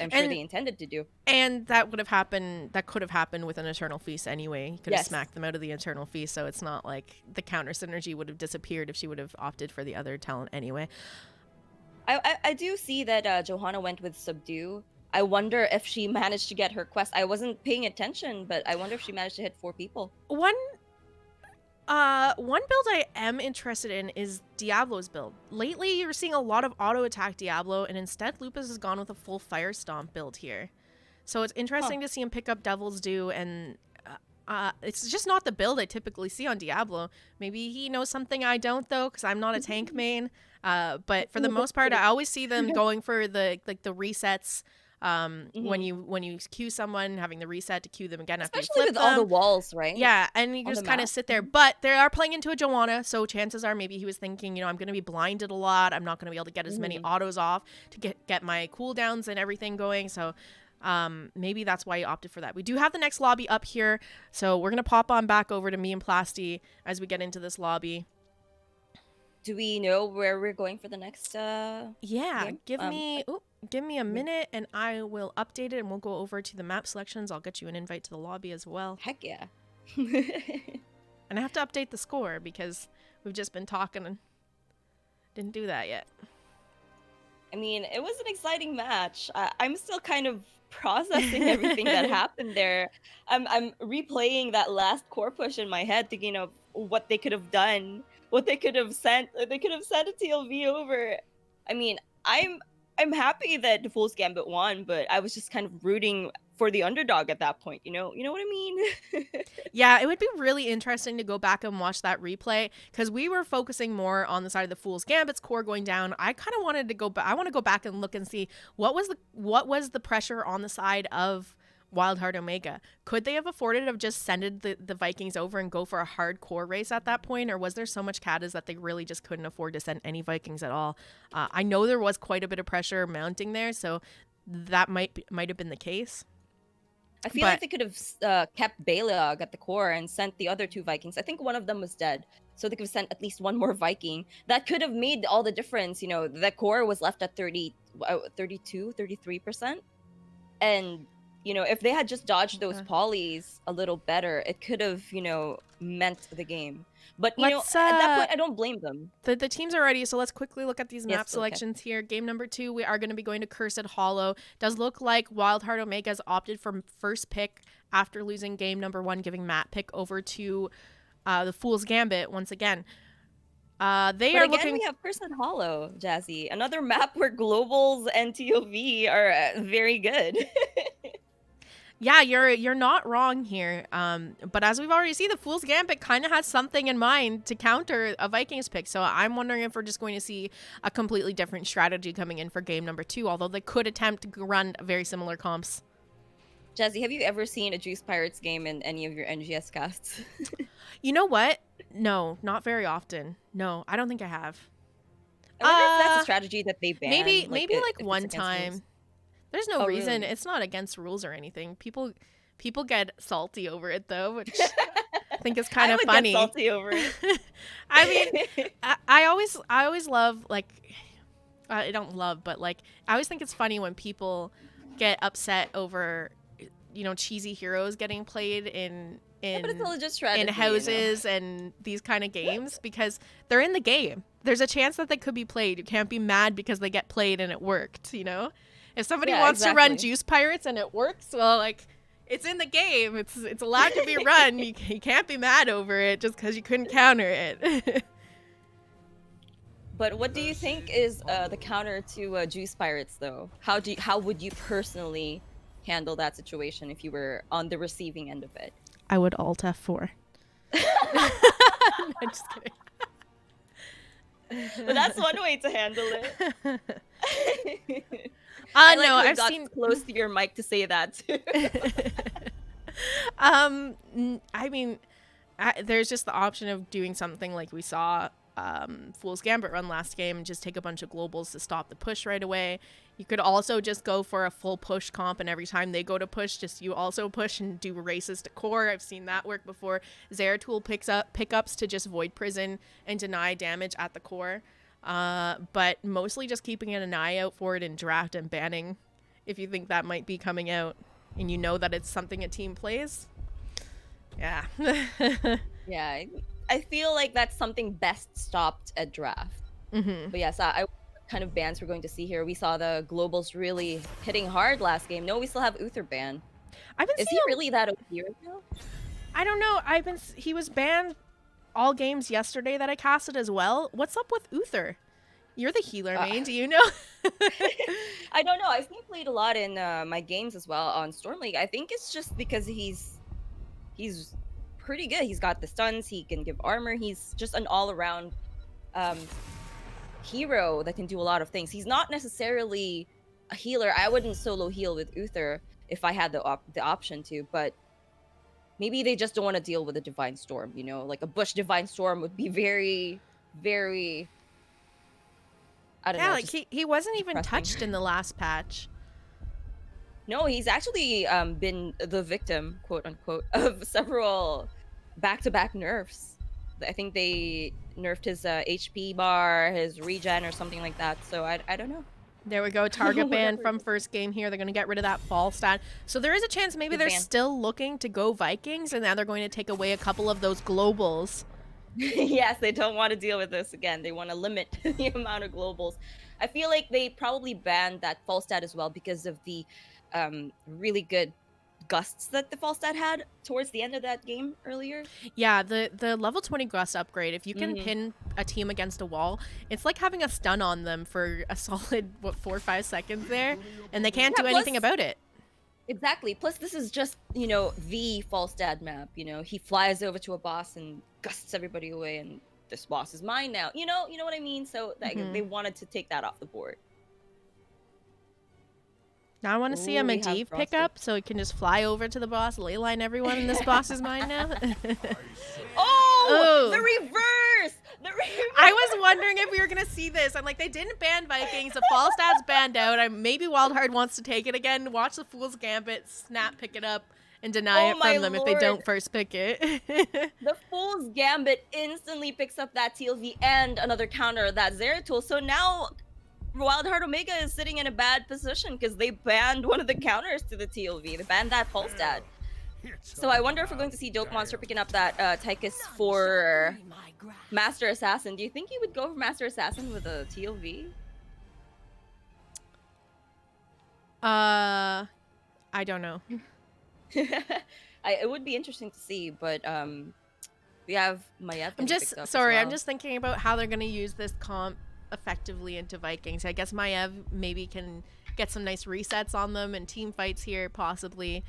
they intended to do. And that would have happened. That could have happened with an Eternal Feast anyway. He could have smacked them out of the Eternal Feast. So it's not like the counter synergy would have disappeared if she would have opted for the other talent anyway. I do see that Johanna went with Subdue. I wonder if she managed to get her quest. I wasn't paying attention, but I wonder if she managed to hit 4 people. One build I am interested in is Diablo's build. Lately, you're seeing a lot of auto attack Diablo, and instead Lupus has gone with a full Fire Stomp build here. So it's interesting to see him pick up Devil's Due, and it's just not the build I typically see on Diablo. Maybe he knows something I don't, though, because I'm not a tank main. But for the most part, I always see them going for the resets. When you queue someone, having the reset to queue them again after you flip with them. all the walls, right? Yeah, and you just kind of sit there. But they are playing into a Joanna, so chances are maybe he was thinking, I'm going to be blinded a lot. I'm not going to be able to get as many autos off to get my cooldowns and everything going. So maybe that's why he opted for that. We do have the next lobby up here, so we're going to pop on back over to me and Plasty as we get into this lobby. Do we know where we're going for the next game? Give me a minute and I will update it, and we'll go over to the map selections. I'll get you an invite to the lobby as well. Heck yeah. And I have to update the score because we've just been talking and didn't do that yet. I mean, it was an exciting match. I'm still kind of processing everything that happened there. I'm replaying that last core push in my head, thinking of what they could have done, what they could have sent. They could have sent a TLV over. I mean, I'm happy that the Fool's Gambit won, but I was just kind of rooting for the underdog at that point. You know what I mean? Yeah, it would be really interesting to go back and watch that replay because we were focusing more on the side of the Fool's Gambit's core going down. I kind of wanted to go back. I want to go back and look and see what was the pressure on the side of WildHeart Omega. Could they have afforded to just send the Vikings over and go for a hardcore race at that point, or was there so much Katas that they really just couldn't afford to send any Vikings at all? I know there was quite a bit of pressure mounting there, so that might have been the case. I feel like they could have kept Baleog at the core and sent the other two Vikings. I think one of them was dead. So they could have sent at least one more Viking. That could have made all the difference. You know, the core was left at 33%. And, you know, if they had just dodged those polys a little better, it could have, you know, meant the game. But, you know, at that point, I don't blame them. The teams are ready, so let's quickly look at these map selections here. Game number 2, we are going to be going to Cursed Hollow. Does look like WildHeart Omega's opted for first pick after losing game number 1, giving map pick over to the Fool's Gambit once again. We have Cursed Hollow, Jazzy. Another map where globals and TOV are very good. Yeah, you're not wrong here. But as we've already seen, the Fool's Gambit kind of has something in mind to counter a Vikings pick. So I'm wondering if we're just going to see a completely different strategy coming in for game number 2, although they could attempt to run very similar comps. Jazzy, have you ever seen a Juice Pirates game in any of your NGS casts? You know what? No, not very often. No, I don't think I have. I wonder if that's a strategy that they ban. Maybe like one time. There's no reason. Really? It's not against rules or anything. People get salty over it though, which I think is kind of funny. Get salty over it. I mean, I always love, like, I don't love, but like I always think it's funny when people get upset over, you know, cheesy heroes getting played in but it's a legit strategy, houses, you know? And these kind of games because they're in the game. There's a chance that they could be played. You can't be mad because they get played and it worked, you know? If somebody wants to run Juice Pirates and it works, well, like, it's in the game. It's allowed to be run. You can't be mad over it just because you couldn't counter it. But what do you think is the counter to Juice Pirates, though? How would you personally handle that situation if you were on the receiving end of it? I would alt F4. No, just kidding. But that's one way to handle it. I've seen close to your mic to say that too. I mean, there's just the option of doing something like we saw Fool's Gambit run last game and just take a bunch of globals to stop the push right away. You could also just go for a full push comp, and every time they go to push, just you also push and do races to core. I've seen that work before. Zeratul pickups to just void prison and deny damage at the core. But mostly just keeping an eye out for it in draft and banning if you think that might be coming out and you know that it's something a team plays. Yeah. Yeah, I feel like that's something best stopped at draft. Mm-hmm. But yes, what kind of bans we're going to see here. We saw the globals really hitting hard last game. No, we still have Uther ban. Is he really that OP right now? I don't know. He was banned all games yesterday that I casted as well. What's up with Uther? You're the healer main. Do you know? I don't know. I've seen played a lot in my games as well on Storm League. I think it's just because he's pretty good. He's got the stuns. He can give armor. He's just an all-around hero that can do a lot of things. He's not necessarily a healer. I wouldn't solo heal with Uther if I had the option to, but maybe they just don't want to deal with a Divine Storm, you know? Like a Bush Divine Storm would be very, very... I don't know. Yeah, like he wasn't even touched in the last patch. No, he's actually been the victim, quote unquote, of several back-to-back nerfs. I think they nerfed his HP bar, his regen, or something like that. So I don't know. There we go. Target ban from first game here. They're going to get rid of that fall stat. So there is a chance maybe they're still looking to go Vikings, and now they're going to take away a couple of those globals Yes, they don't want to deal with this again. They want to limit the amount of globals. I feel like they probably banned that Falstad as well because of the really good gusts that the Falstad had towards the end of that game earlier. Yeah, the level 20 Gust upgrade, if you can pin a team against a wall, it's like having a stun on them for a solid, 4 or 5 seconds there, and they can't do anything about it. Exactly. Plus, this is just, the Falstad map. He flies over to a boss and gusts everybody away, and this boss is mine now. You know what I mean? So they wanted to take that off the board. Now I want to see a Medivh pick up so it can just fly over to the boss, leyline everyone, and this boss is mine now. The reverse! I was wondering if we were going to see this. I'm like, they didn't ban Vikings. The Falstad's banned out. Maybe WildHeart wants to take it again. Watch the Fool's Gambit, snap, pick it up, and deny it from them if they don't first pick it. The Fool's Gambit instantly picks up that TLV and another counter, that Zeratul. So now WildHeart Omega is sitting in a bad position because they banned one of the counters to the TLV. They banned that Falstad. So I wonder if we're going to see Dope Monster picking up that Tychus for Master Assassin. Do you think he would go for Master Assassin with a TLV? I don't know. It would be interesting to see, but we have Maiev. I'm just thinking about how they're going to use this comp effectively into Vikings. I guess Maiev maybe can get some nice resets on them and team fights here, possibly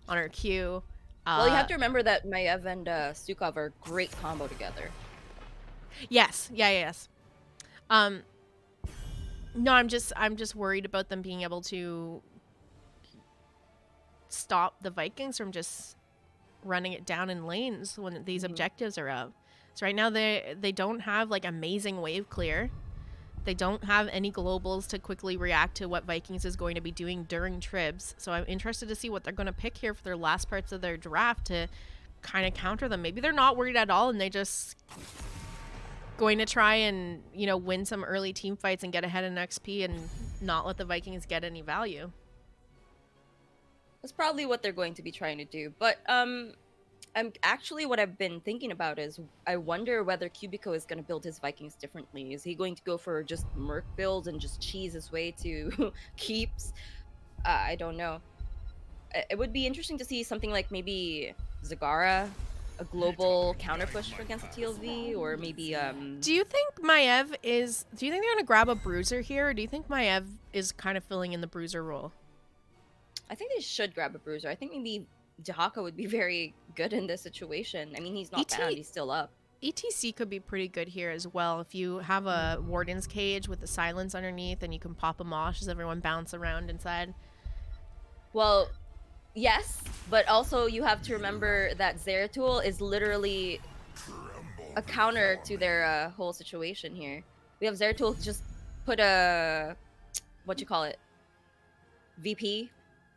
on her Q. Well, you have to remember that Maiev and Stukov are a great combo together. Yes. Yes. No, I'm just worried about them being able to stop the Vikings from just running it down in lanes when these objectives are up. So right now they don't have like amazing wave clear. They don't have any globals to quickly react to what Vikings is going to be doing during tribs. So I'm interested to see what they're going to pick here for their last parts of their draft to kind of counter them. Maybe they're not worried at all and they just going to try and, win some early team fights and get ahead in XP and not let the Vikings get any value. That's probably what they're going to be trying to do. But what I've been thinking about is I wonder whether Cubico is going to build his Vikings differently. Is he going to go for just Merc build and just cheese his way to keeps? I don't know. It would be interesting to see something like maybe Zagara, a global counter push against a TLV, or maybe Do you think they're going to grab a bruiser here, or do you think Maiev is kind of filling in the bruiser role? I think they should grab a bruiser. I think maybe Dehaka would be very good in this situation. I mean, he's not bad. He's still up. ETC could be pretty good here as well. If you have a Warden's Cage with the silence underneath and you can pop a mosh as everyone bounce around inside. Well, yes, but also you have to remember that Zeratul is literally a counter to their whole situation here. We have Zeratul just put a, VP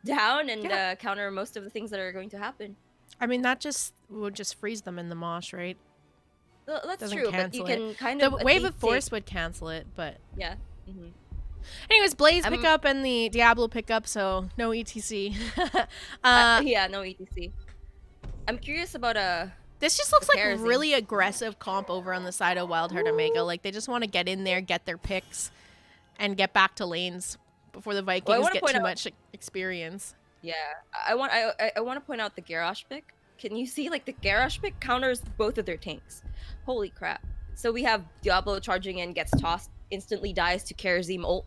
down and counter most of the things that are going to happen. I mean, that would just freeze them in the mosh, right? Well, that's Doesn't true, but you can kind of... The Wave of Force would cancel it, but... Yeah. Anyways, Blaze pick up and the Diablo pick up, so no ETC. Yeah, no ETC. I'm curious about This just looks like really aggressive comp over on the side of WildHeart Omega. Like, they just want to get in there, get their picks, and get back to lanes before the Vikings get too much experience. Yeah, I want to point out the Garrosh pick. Can you see, like, the Garrosh pick counters both of their tanks? Holy crap. So we have Diablo charging in, gets tossed, instantly dies to Karazim ult.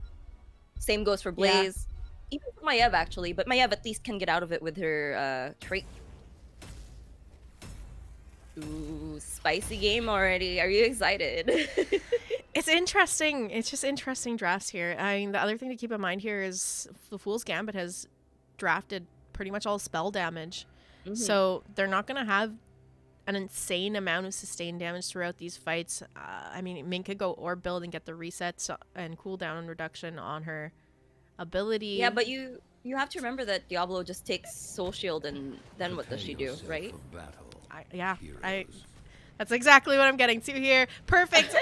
Same goes for Blaze. Yeah. Even for Maiev, actually, but Maiev at least can get out of it with her trait. Ooh, spicy game already. Are you excited? It's interesting. It's just interesting drafts here. I mean, the other thing to keep in mind here is the Fool's Gambit has drafted pretty much all spell damage. So they're not going to have an insane amount of sustained damage throughout these fights. I mean, Min could go orb build and get the resets and cooldown reduction on her ability. Yeah, but you have to remember that Diablo just takes Soul Shield and then what does she do, right? That's exactly what I'm getting to here. Perfect.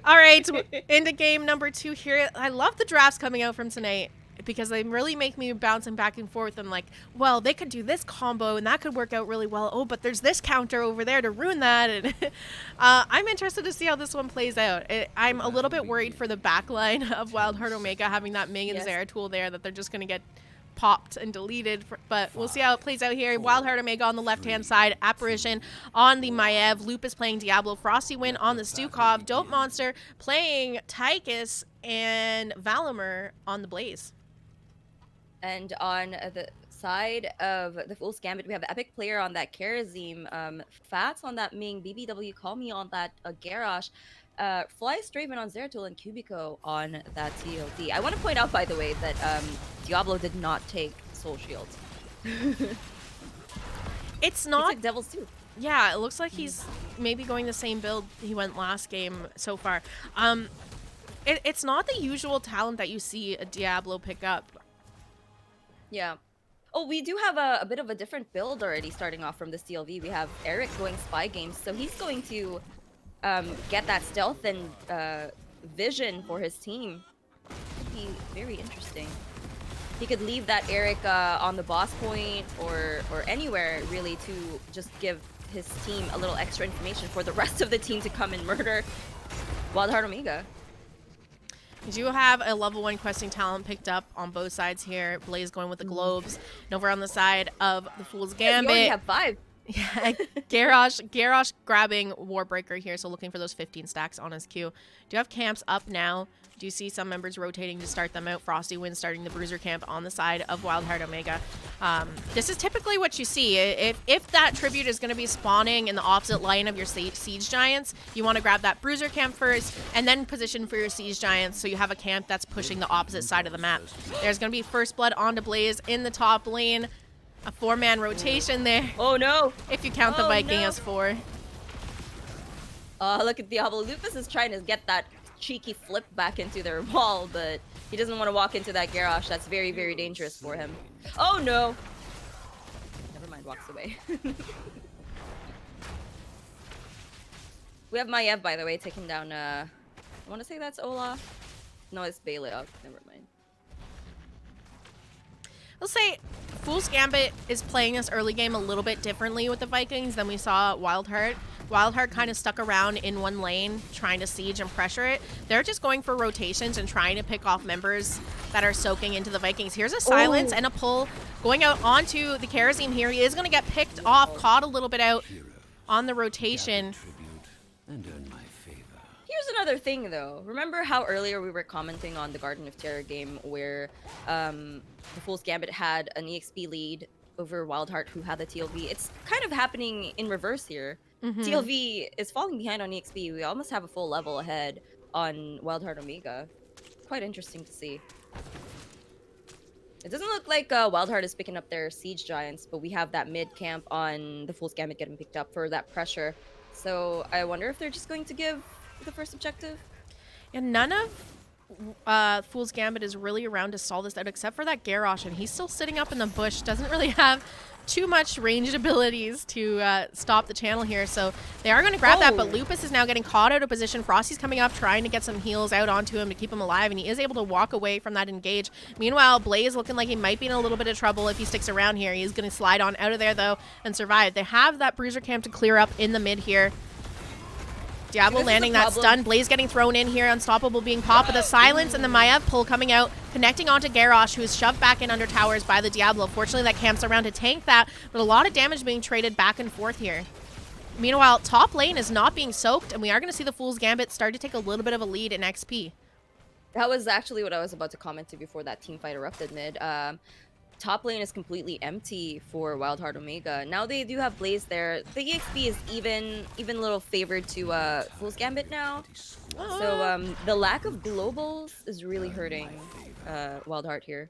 All right, into game number 2 here. I love the drafts coming out from tonight. because they really make me bouncing back and forth and like, well, they could do this combo and that could work out really well. Oh, but there's this counter over there to ruin that. And I'm interested to see how this one plays out. I'm a little bit worried for the backline of WildHeart Omega having that Ming and Zera tool there, that they're just going to get popped and deleted, but we'll see how it plays out here. WildHeart Omega on the left-hand side, Apparition on the Maiev, Lupus playing Diablo, Frosty Win on the Stukov, Dope Monster playing Tychus, and Valimir on the Blaze. And on the side of the Fool's Gambit, we have the Epic Player on that Karazim, Fats on that Ming, BBW Call Me on that Garrosh, Fly Straven on Zeratul, and Cubico on that TOD. I want to point out, by the way, that Diablo did not take Soul Shields. It's not... He took Devil's too. Yeah, it looks like he's maybe going the same build he went last game so far. It's not the usual talent that you see a Diablo pick up. Yeah. Oh, we do have a bit of a different build already starting off from this DLV. We have Eric going Spy Games, so he's going to get that stealth and vision for his team. Could be very interesting. He could leave that Eric on the boss point or anywhere really to just give his team a little extra information for the rest of the team to come and murder WildHeart Omega. You do have a level 1 questing talent picked up on both sides here. Blaze going with the globes. And over on the side of the Fool's Gambit. You already have 5. Yeah, Garrosh grabbing Warbreaker here, so looking for those 15 stacks on his queue. Do you have camps up now? Do you see some members rotating to start them out? Frosty Wind starting the Bruiser camp on the side of WildHeart Omega. This is typically what you see. If that tribute is going to be spawning in the opposite line of your Siege Giants, you want to grab that Bruiser camp first, and then position for your Siege Giants so you have a camp that's pushing the opposite side of the map. There's going to be First Blood onto Blaze in the top lane. A 4-man rotation there. Oh no! If you count the Viking as 4. Look at Diablo. Lupus is trying to get that cheeky flip back into their wall, but he doesn't want to walk into that Garrosh. That's very, very dangerous for him. Oh no! Never mind, walks away. We have Maiev, by the way, taking down, I want to say that's Olaf. No, it's Bailey. Oh, never mind. I'll say Fool's Gambit is playing this early game a little bit differently with the Vikings than we saw at WildHeart. WildHeart kind of stuck around in one lane trying to siege and pressure it. They're just going for rotations and trying to pick off members that are soaking into the Vikings. Here's a silence and a pull going out onto the Karazim here. He is going to get picked off, caught a little bit out on the rotation. Here's another thing, though. Remember how earlier we were commenting on the Garden of Terror game where the Fool's Gambit had an EXP lead over WildHeart, who had the TLV? It's kind of happening in reverse here. TLV is falling behind on EXP. We almost have a full level ahead on WildHeart Omega. Quite interesting to see. It doesn't look like WildHeart is picking up their Siege Giants, but we have that mid camp on the Fool's Gambit getting picked up for that pressure. So I wonder if they're just going to give the first objective. And none of Fool's Gambit is really around to stall this out except for that Garrosh, and he's still sitting up in the bush. Doesn't really have too much ranged abilities to stop the channel here, so they are going to grab that, but Lupus is now getting caught out of position. Frosty's coming up trying to get some heals out onto him to keep him alive, and he is able to walk away from that engage. Meanwhile, Blaze looking like he might be in a little bit of trouble if he sticks around here. He's going to slide on out of there though and survive. They have that Bruiser camp to clear up in the mid here. Diablo landing that stun. Blaze getting thrown in here. Unstoppable being popped with a silence, and the Maiev pull coming out, connecting onto Garrosh, who is shoved back in under towers by the Diablo. Fortunately, that camp's around to tank that, but a lot of damage being traded back and forth here. Meanwhile, top lane is not being soaked, and we are going to see the Fool's Gambit start to take a little bit of a lead in XP. That was actually what I was about to comment to before that team fight erupted mid. Top lane is completely empty for WildHeart Omega. Now they do have Blaze there. The EXP is even a little favored to Fool's Gambit now. So the lack of globals is really hurting WildHeart here.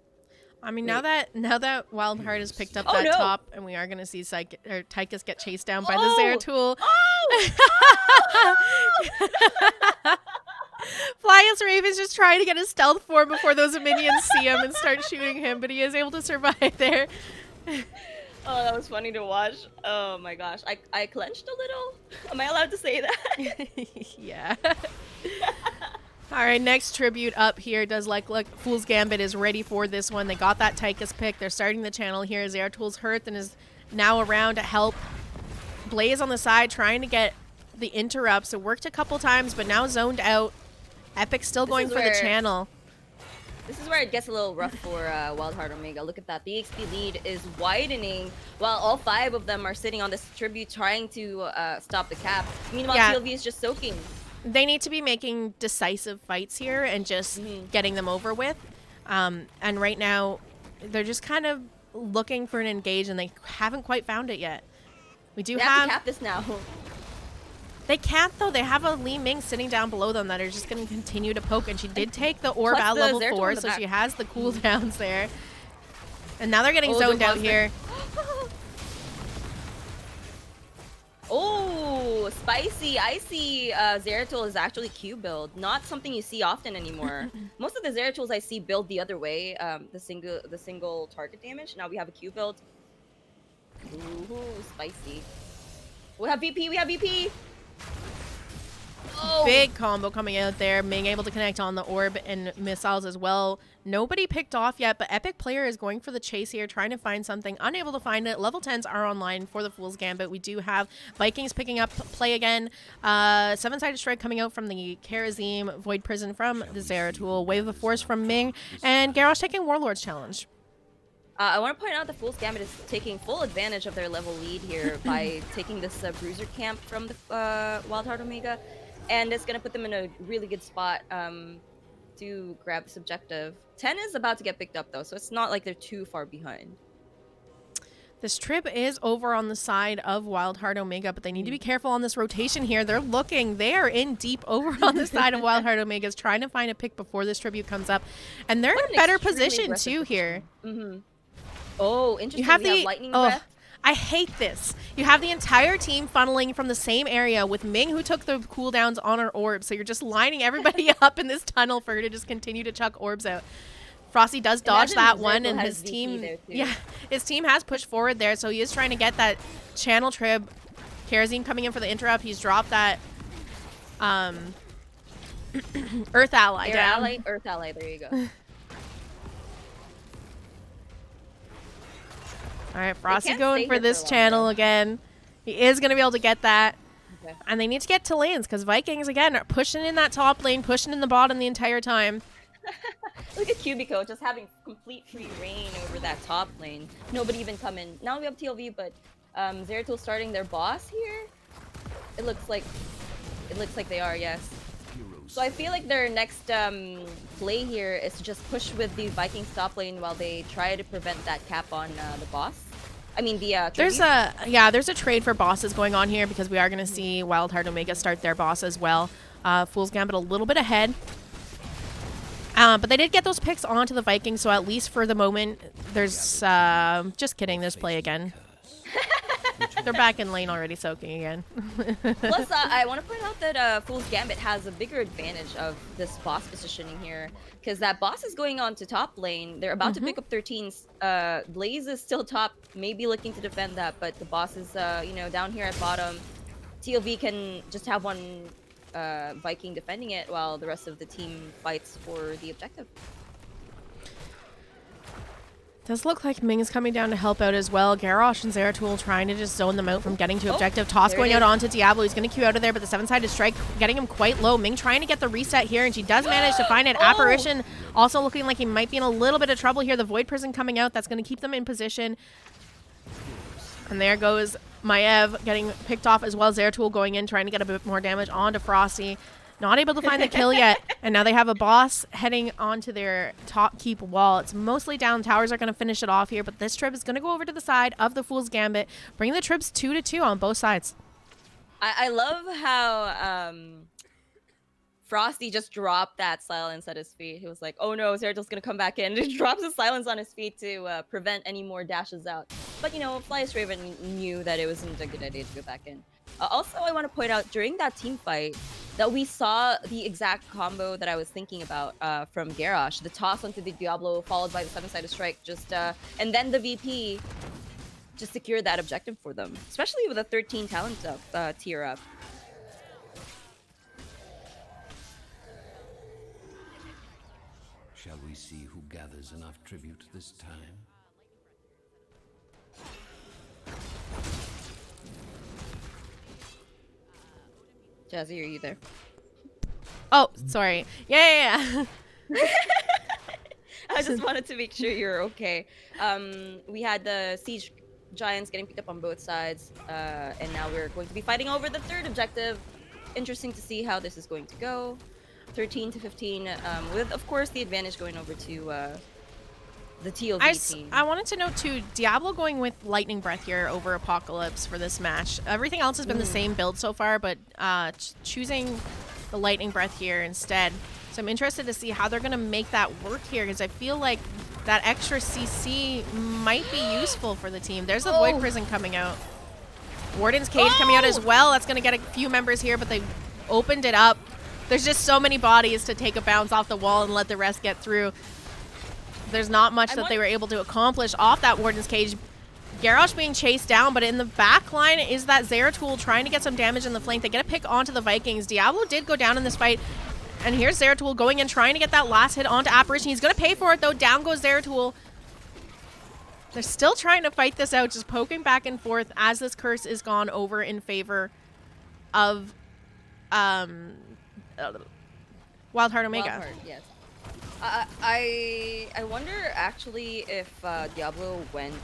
I mean, now that WildHeart has picked up that top, and we are going to see Tychus get chased down by the Zeratul. Flyus Raven's just trying to get his stealth form before those minions see him and start shooting him, but he is able to survive there. Oh, that was funny to watch. Oh my gosh. I clenched a little. Am I allowed to say that? Yeah. All right, next tribute up here does look Fool's Gambit is ready for this one. They got that Tychus pick. They're starting the channel here. Zeratul hurt and is now around to help. Blaze on the side trying to get the interrupts. It worked a couple times, but now zoned out. Epic still going for the channel. This is where it gets a little rough for WildHeart Omega. Look at that. The XP lead is widening while all 5 of them are sitting on this tribute trying to stop the cap. Meanwhile, TLV is just soaking. They need to be making decisive fights here and just getting them over with. And right now, they're just kind of looking for an engage, and they haven't quite found it yet. We do have to cap this now. They can't, though. They have a Li Ming sitting down below them that are just going to continue to poke. And she did take the orb at level 4, so she has the cooldowns there. And now they're getting zoned out here. Oh, spicy. I see Zeratul is actually Q build. Not something you see often anymore. Most of the Zeratools I see build the other way, the single target damage. Now we have a Q build. Ooh, spicy. We have VP, we have VP! Oh. Big combo coming out there. Ming able to connect on the orb and missiles as well. Nobody picked off yet, but Epic player is going for the chase here, trying to find something. Unable to find it. Level 10s are online for the Fool's Gambit. We do have Vikings picking up play again. 7-sided strike coming out from the Karazim. Void Prison from the Zeratul. Wave of Force from Ming. And Garrosh taking Warlord's challenge. I want to point out the Fool's Gambit is taking full advantage of their level lead here by taking this Bruiser camp from the WildHeart Omega. And it's going to put them in a really good spot to grab this objective. 10 is about to get picked up, though, so it's not like they're too far behind. This trip is over on the side of WildHeart Omega, but they need to be careful on this rotation here. They're looking. They are in deep over on the side of WildHeart Omega's, trying to find a pick before this tribute comes up. And they're in a better position, too, here. Oh, interesting. You have the lightning breath. I hate this. You have the entire team funneling from the same area with Ming, who took the cooldowns on her orb. So you're just lining everybody up in this tunnel for her to just continue to chuck orbs out. Frosty does dodge that one, and his team, his team has pushed forward there. So he is trying to get that channel trib. Karazim coming in for the interrupt. He's dropped that Earth Ally down. Earth Ally, there you go. All right, Frosty going for this channel again. He is going to be able to get that. Okay. And they need to get to lanes because Vikings, again, are pushing in that top lane, pushing in the bottom the entire time. Look at Cubico just having complete free reign over that top lane. Nobody even come in. Now we have TLV, but Zeratul starting their boss here. It looks like they are, yes. So I feel like their next play here is to just push with the Vikings top lane while they try to prevent that cap on the boss. I mean the there's a trade for bosses going on here because we are going to see WildHeart Omega start their boss as well. Fool's Gambit a little bit ahead. But they did get those picks onto the Vikings, so at least for the moment, there's just kidding, there's play again. They're back in lane already, soaking again. Plus, I want to point out that Fool's Gambit has a bigger advantage of this boss positioning here, because that boss is going on to top lane. They're about to pick up 13s. Blaze is still top, maybe looking to defend that, but the boss is, down here at bottom. TLV can just have one Viking defending it while the rest of the team fights for the objective. Does look like Ming is coming down to help out as well. Garrosh and Zeratul trying to just zone them out from getting to objective. Toss going out onto Diablo. He's going to queue out of there, but the 7-sided strike getting him quite low. Ming trying to get the reset here, and she does manage to find it. Apparition also looking like he might be in a little bit of trouble here. The Void Prison coming out. That's going to keep them in position. And there goes Maev getting picked off as well. Zeratul going in, trying to get a bit more damage onto Frosty. Not able to find the kill yet, and now they have a boss heading onto their top keep wall. It's mostly down. Towers are going to finish it off here, but this trip is going to go over to the side of the Fool's Gambit, bringing the trips 2-2 on both sides. I love how Frosty just dropped that silence at his feet. He was like, oh no, Zeratul's going to come back in. He drops the silence on his feet to prevent any more dashes out. But, Flyest Raven knew that it wasn't a good idea to go back in. Also, I want to point out, during that team fight, that we saw the exact combo that I was thinking about from Garrosh. The toss onto the Diablo, followed by the 7-sided strike, and then the VP just secured that objective for them. Especially with a 13 talent up, tier up. Shall we see who gathers enough tribute this time? Jazzy, are you there? Oh, sorry. Yeah. I just wanted to make sure you're okay. We had the siege giants getting picked up on both sides, and now we're going to be fighting over the third objective. Interesting to see how this is going to go. 13 to 15, with of course the advantage going over to the TLV team. I wanted to note too, Diablo going with Lightning Breath here over Apocalypse for this match. Everything else has been the same build so far, but choosing the Lightning Breath here instead. So I'm interested to see how they're going to make that work here, because I feel like that extra CC might be useful for the team. There's the Void Prison coming out. Warden's Cage coming out as well. That's going to get a few members here, but they opened it up. There's just so many bodies to take a bounce off the wall and let the rest get through. There's not much that they were able to accomplish off that Warden's Cage. Garrosh being chased down, but in the back line is that Zeratul trying to get some damage in the flank. They get a pick onto the Vikings. Diablo did go down in this fight, and here's Zeratul going in, trying to get that last hit onto Apparition. He's going to pay for it, though. Down goes Zeratul. They're still trying to fight this out, just poking back and forth as this curse is gone over in favor of WildHeart Omega. WildHeart, yes. I wonder actually if Diablo went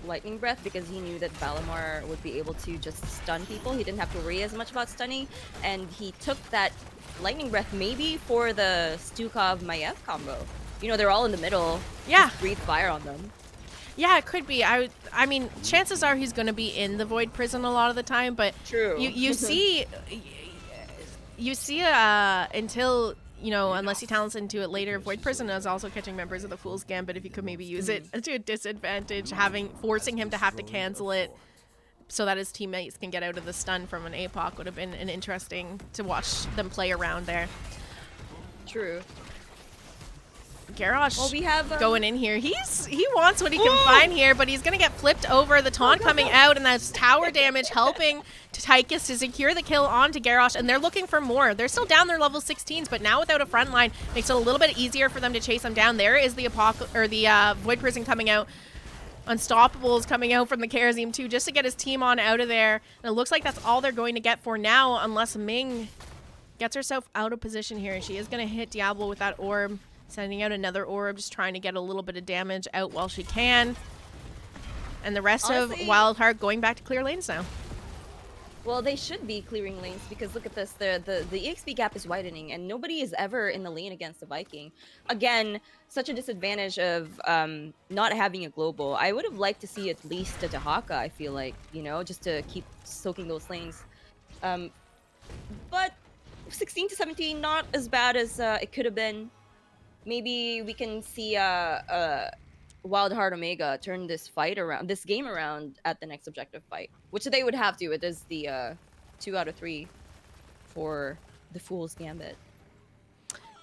Lightning Breath because he knew that Valimar would be able to just stun people. He didn't have to worry as much about stunning, and he took that Lightning Breath maybe for the Stukov Maiev combo. You know, they're all in the middle. Yeah. Just breathe fire on them. Yeah, it could be. I mean, chances are he's going to be in the Void Prison a lot of the time, but True. You see until, you know, unless he talents into it later, Void Prison is also catching members of the Fool's Gambit if you could maybe use it to a disadvantage, forcing him to have to cancel it so that his teammates can get out of the stun from an APOC would have been an interesting to watch them play around there. True. Garrosh we have going in here. He wants what he can find here, but he's going to get flipped over. The taunt coming out, and that's tower damage helping Tychus to secure the kill onto Garrosh, and they're looking for more. They're still down their level 16s, but now without a front line, makes it a little bit easier for them to chase them down. There is the Void Prison coming out. Unstoppable is coming out from the Karazim too, just to get his team on out of there. And it looks like that's all they're going to get for now, unless Ming gets herself out of position here. And she is going to hit Diablo with that orb. Sending out another orb, just trying to get a little bit of damage out while she can. And the rest of WildHeart going back to clear lanes now. Well, they should be clearing lanes because look at this. The EXP gap is widening and nobody is ever in the lane against the Viking. Again, such a disadvantage of not having a global. I would have liked to see at least a Dahaka, I feel like, you know, just to keep soaking those lanes. But 16 to 17, not as bad as it could have been. Maybe we can see WildHeart Omega turn this game around at the next objective fight, which they would have to. It is the 2 out of 3 for the Fool's Gambit.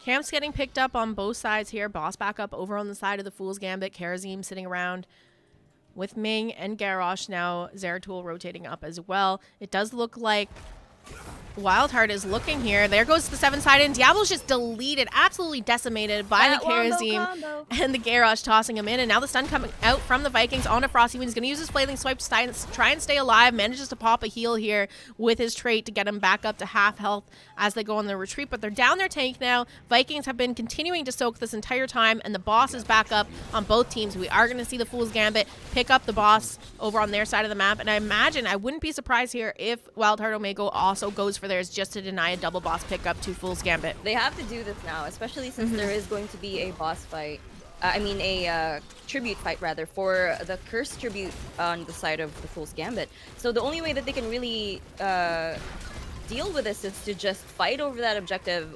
Camps getting picked up on both sides here. Boss back up over on the side of the Fool's Gambit. Karazim sitting around with Ming and Garrosh. Now Zeratul rotating up as well. It does look like WildHeart is looking here. There goes the 7-sided, and Diablo's just deleted, absolutely decimated by the Karazim and the Garrosh tossing him in. And now the stun coming out from the Vikings onto Frosty Wind. He's going to use his Flailing Swipe to try and stay alive. Manages to pop a heal here with his trait to get him back up to half health as they go on their retreat. But they're down their tank now. Vikings have been continuing to soak this entire time, and the boss is back up on both teams. We are going to see the Fool's Gambit pick up the boss over on their side of the map. And I imagine, I wouldn't be surprised here if WildHeart Omega also goes for theirs just to deny a double boss pickup to Fool's Gambit. They have to do this now, especially since there is going to be a boss fight. A tribute fight rather, for the Curse tribute on the side of the Fool's Gambit. So the only way that they can really deal with this is to just fight over that objective.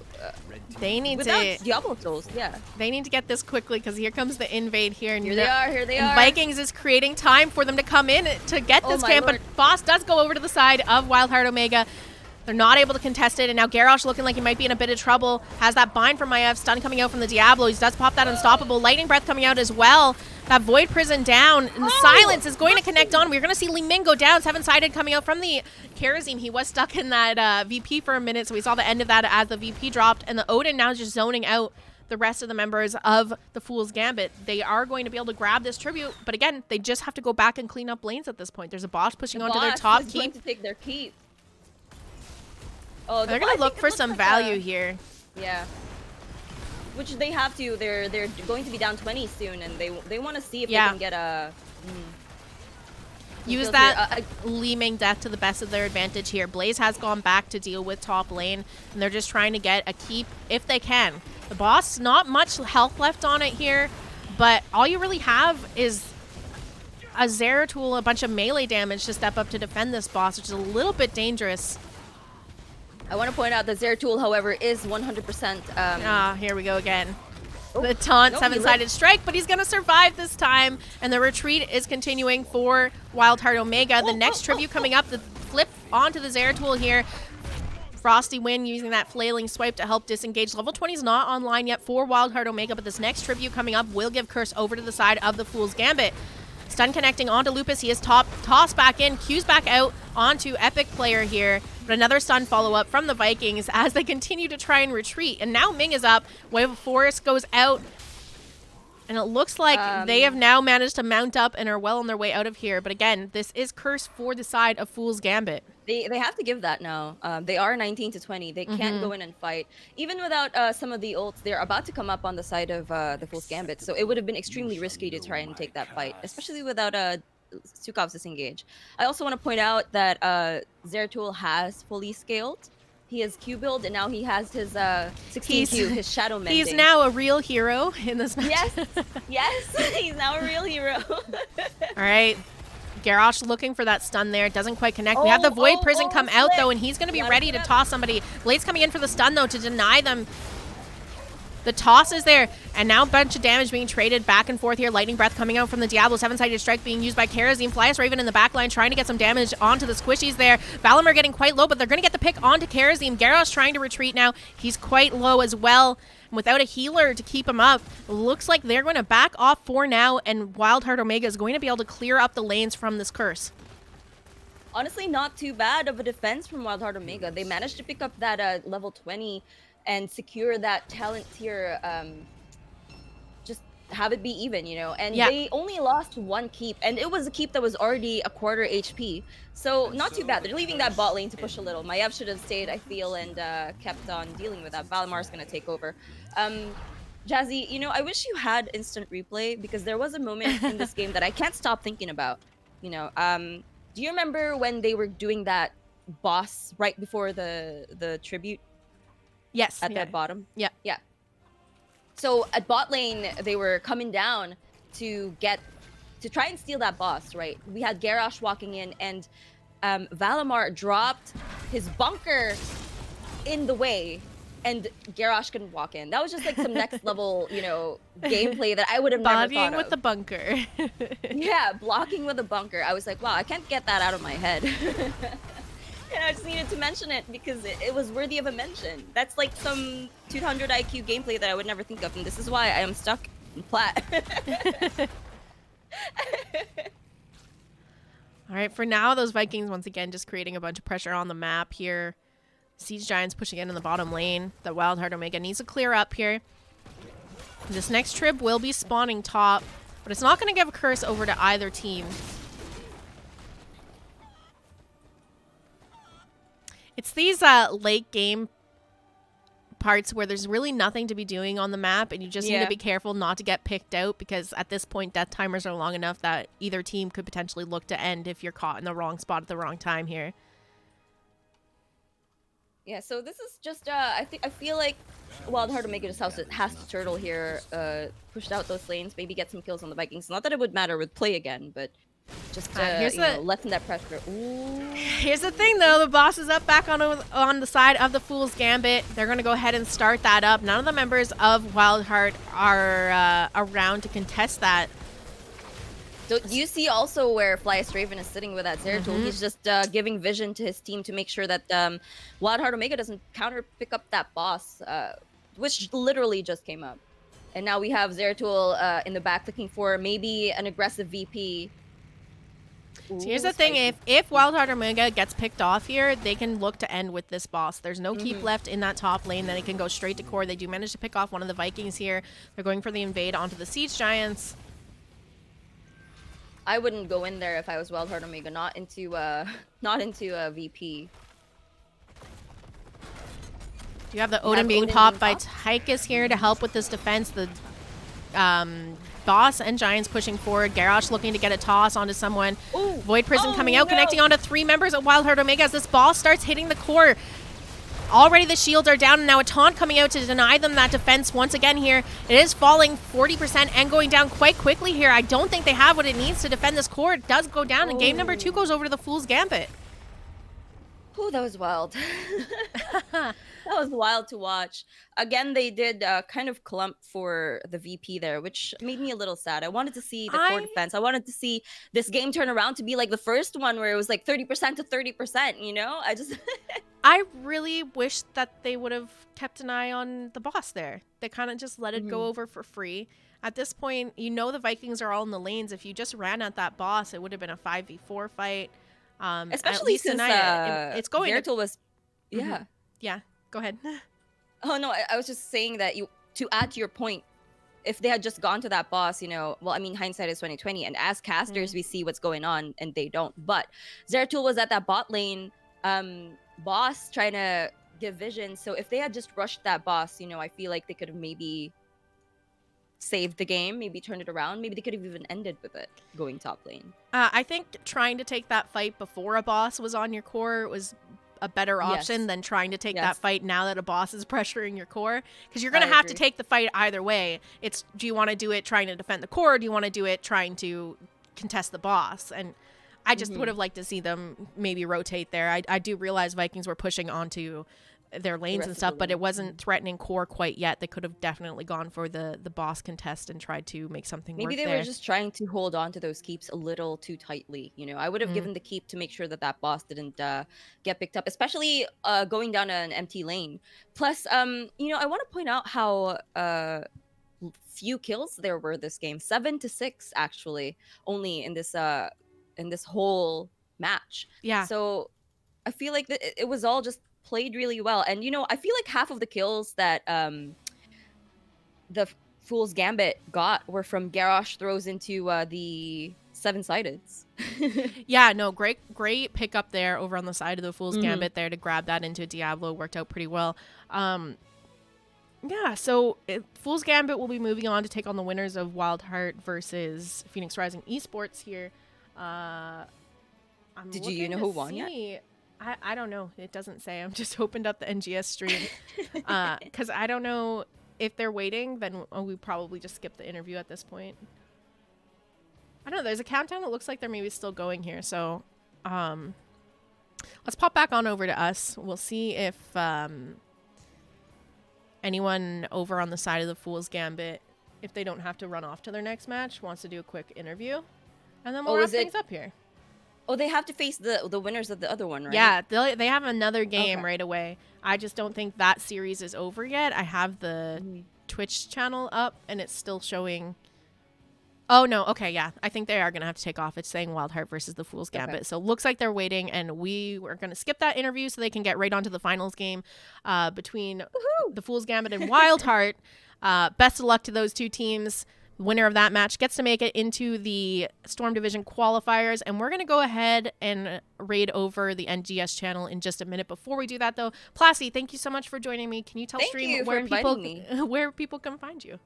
They need without Diablo souls, yeah. They need to get this quickly because here comes the invade here. And here they are. Vikings is creating time for them to come in to get this camp, but boss does go over to the side of WildHeart Omega. They're not able to contest it, and now Garrosh looking like he might be in a bit of trouble. Has that bind from Maiev, stun coming out from the Diablo. He does pop that Unstoppable. Lightning Breath coming out as well. That Void Prison down, and the Silence is going to connect on. We're going to see Li Ming go down. 7-sided coming out from the Karazim. He was stuck in that VP for a minute, so we saw the end of that as the VP dropped, and the Odin now just zoning out the rest of the members of the Fool's Gambit. They are going to be able to grab this tribute, but again, they just have to go back and clean up lanes at this point. There's a boss pushing onto their top is going keep. to take their keep. Oh, They're going to look for some value here. Yeah. Which they have to. They're going to be down 20 soon, and they want to see if they can get a... Use that Lee death to the best of their advantage here. Blaze has gone back to deal with top lane, and they're just trying to get a keep if they can. The boss, not much health left on it here, but all you really have is a Zeratul, a bunch of melee damage to step up to defend this boss, which is a little bit dangerous. I want to point out that Zeratul, however, is 100%... here we go again. The taunt, seven-sided strike, but he's going to survive this time. And the retreat is continuing for WildHeart Omega. The next tribute coming up, the flip onto the Zeratul here. Frosty Wind using that flailing swipe to help disengage. Level 20 is not online yet for WildHeart Omega, but this next tribute coming up will give Curse over to the side of the Fool's Gambit. Stun connecting onto Lupus. He is tossed back in, Q's back out onto Epic Player here. But another stun follow-up from the Vikings as they continue to try and retreat. And now Ming is up. Wave of Forest goes out. And it looks like they have now managed to mount up and are well on their way out of here. But again, this is Curse for the side of Fool's Gambit. They have to give that now. They are 19 to 20. They can't go in and fight. Even without some of the ults, they're about to come up on the side of the Fool's Gambit. So it would have been extremely risky to try and take that fight, especially without Sukov's disengage. I also want to point out that Zeratul has fully scaled. He is Q build, and now he has his 16 Q, his shadow mending. He's now a real hero in this match. Yes, yes, he's now a real hero. All right. Garrosh looking for that stun there. Doesn't quite connect. We have the Void Prison come out, though, and he's going to be ready to toss somebody. Blaze coming in for the stun, though, to deny them. The toss is there, and now a bunch of damage being traded back and forth here. Lightning Breath coming out from the Diablo. Seven-sided strike being used by Karazim. Flyas Raven in the back line trying to get some damage onto the squishies there. Valimir getting quite low, but they're going to get the pick onto Karazim. Garrosh trying to retreat now. He's quite low as well. And without a healer to keep him up, looks like they're going to back off for now, and WildHeart Omega is going to be able to clear up the lanes from this curse. Honestly, not too bad of a defense from WildHeart Omega. They managed to pick up that level 20 and secure that talent tier, just have it be even, you know. And they only lost one keep, and it was a keep that was already a quarter HP. So not too bad. They're leaving that bot lane to push a little. Maiev should have stayed, I feel, and kept on dealing with that. Valimar's going to take over. Jazzy, you know, I wish you had instant replay, because there was a moment in this game that I can't stop thinking about. You know, do you remember when they were doing that boss right before the tribute? Yes. At that bottom? Yeah. Yeah. So at bot lane, they were coming down to try and steal that boss, right? We had Garrosh walking in, and Valimar dropped his bunker in the way, and Garrosh couldn't walk in. That was just like some next level, you know, gameplay that I would have never thought of. Bodying with the bunker. Yeah, blocking with a bunker. I was like, wow, I can't get that out of my head. And I just needed to mention it because it was worthy of a mention. That's like some 200 IQ gameplay that I would never think of, and this is why I am stuck in plat. All right, for now, those Vikings, once again, just creating a bunch of pressure on the map here. Siege Giants pushing in the bottom lane. The WildHeart Omega needs to clear up here. This next trip will be spawning top, but it's not going to give a curse over to either team. It's these late game parts where there's really nothing to be doing on the map, and you just need to be careful not to get picked out, because at this point death timers are long enough that either team could potentially look to end if you're caught in the wrong spot at the wrong time here. Yeah, so this is just I feel like WildHeart Omega just has to turtle here, push out those lanes, maybe get some kills on the Vikings. Not that it would matter with play again, but just lessen that pressure. Ooh. Here's the thing, though. The boss is up back on the side of the Fool's Gambit. They're going to go ahead and start that up. None of the members of WildHeart are around to contest that. So you see also where Flyas Raven is sitting with that Zeratul. He's just giving vision to his team to make sure that WildHeart Omega doesn't counter pick up that boss, which literally just came up. And now we have Zeratul in the back looking for maybe an aggressive VP. So here's the thing, if WildHeart Omega gets picked off here, they can look to end with this boss. There's no keep left in that top lane, then it can go straight to core. They do manage to pick off one of the Vikings here. They're going for the invade onto the Siege Giants. I wouldn't go in there if I was WildHeart Omega, not into a VP. You have the Odin being popped by Tychus here to help with this defense. The Boss and Giants pushing forward. Garrosh looking to get a toss onto someone. Ooh. Void Prism coming out, connecting onto 3 members of WildHeart Omega as this boss starts hitting the core. Already the shields are down, and now a taunt coming out to deny them that defense once again here. It is falling 40% and going down quite quickly here. I don't think they have what it needs to defend this core. It does go down, and game number 2 goes over to the Fool's Gambit. Oh, that was wild. That was wild to watch. Again, they did kind of clump for the VP there, which made me a little sad. I wanted to see the core defense. I wanted to see this game turn around to be like the first one where it was like 30% to 30%, you know? I really wish that they would have kept an eye on the boss there. They kind of just let it go over for free. At this point, you know the Vikings are all in the lanes. If you just ran at that boss, it would have been a 5v4 fight. Especially since tonight, it's going Zeratul was... Yeah. Yeah, go ahead. Oh, no, I was just saying that to add to your point, if they had just gone to that boss, you know, well, I mean, hindsight is 2020, and as casters, we see what's going on, and they don't. But Zeratul was at that bot lane, boss trying to give vision. So if they had just rushed that boss, you know, I feel like they could have maybe saved the game, maybe turned it around. Maybe they could have even ended with it going top lane. I think trying to take that fight before a boss was on your core was a better option than trying to take that fight now that a boss is pressuring your core, because you're going to have to take the fight either way. It's, do you want to do it trying to defend the core, or do you want to do it trying to contest the boss? And I just would have liked to see them maybe rotate there. I do realize Vikings were pushing onto their lanes and stuff, but it wasn't threatening core quite yet. They could have definitely gone for the boss contest and tried to make something work. Maybe they were just trying to hold on to those keeps a little too tightly. You know, I would have given the keep to make sure that that boss didn't get picked up, especially going down an empty lane. Plus, you know, I want to point out how few kills there were this game. 7 to 6 actually, only in this whole match. Yeah. So I feel like it was all just played really well. And you know, I feel like half of the kills that the Fool's Gambit got were from Garrosh throws into the 7-sideds. Yeah, no, great pickup there over on the side of the Fool's Gambit there to grab that into Diablo. Worked out pretty well. Yeah, so Fool's Gambit will be moving on to take on the winners of WildHeart versus Phoenix Rising Esports here. Did you know who won yet? I don't know. It doesn't say. I'm just opened up the NGS stream because I don't know if they're waiting. Then we probably just skip the interview at this point. I don't know. There's a countdown. It looks like they're maybe still going here. So let's pop back on over to us. We'll see if anyone over on the side of the Fool's Gambit, if they don't have to run off to their next match, wants to do a quick interview. And then we'll wrap things up here. Oh, they have to face the winners of the other one, right? Yeah, they have another game right away. I just don't think that series is over yet. I have the Twitch channel up, and it's still showing... Oh, no. Okay, yeah. I think they are going to have to take off. It's saying WildHeart versus the Fool's Gambit. Okay. So it looks like they're waiting, and we are going to skip that interview so they can get right onto the finals game between the Fool's Gambit and WildHeart. Best of luck to those two teams. The winner of that match gets to make it into the Storm Division qualifiers, and we're going to go ahead and raid over the NGS channel in just a minute. Before we do that, though, Plasty, thank you so much for joining me. Can you tell stream where people can find you?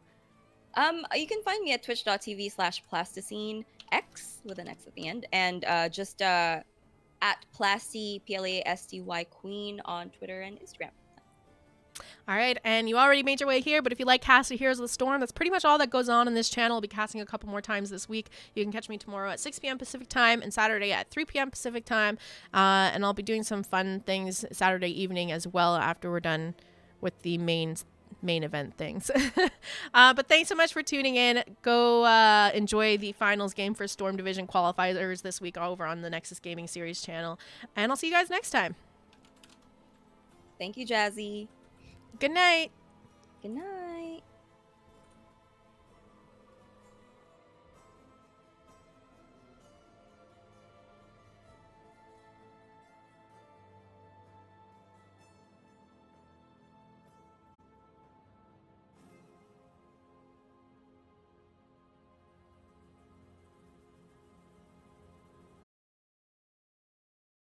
You can find me at twitch.tv/plasticine X with an X at the end, and just at Plasty PLASTY Queen on Twitter and Instagram. All right, and you already made your way here, but if you like casting Heroes of the Storm, that's pretty much all that goes on in this channel. I'll be casting a couple more times this week. You can catch me tomorrow at 6 p.m. Pacific time and Saturday at 3 p.m. Pacific time, and I'll be doing some fun things Saturday evening as well after we're done with the main event things. But thanks so much for tuning in. Go enjoy the finals game for Storm Division qualifiers this week over on the Nexus Gaming Series channel, and I'll see you guys next time. Thank you, Jazzy. Good night. Good night.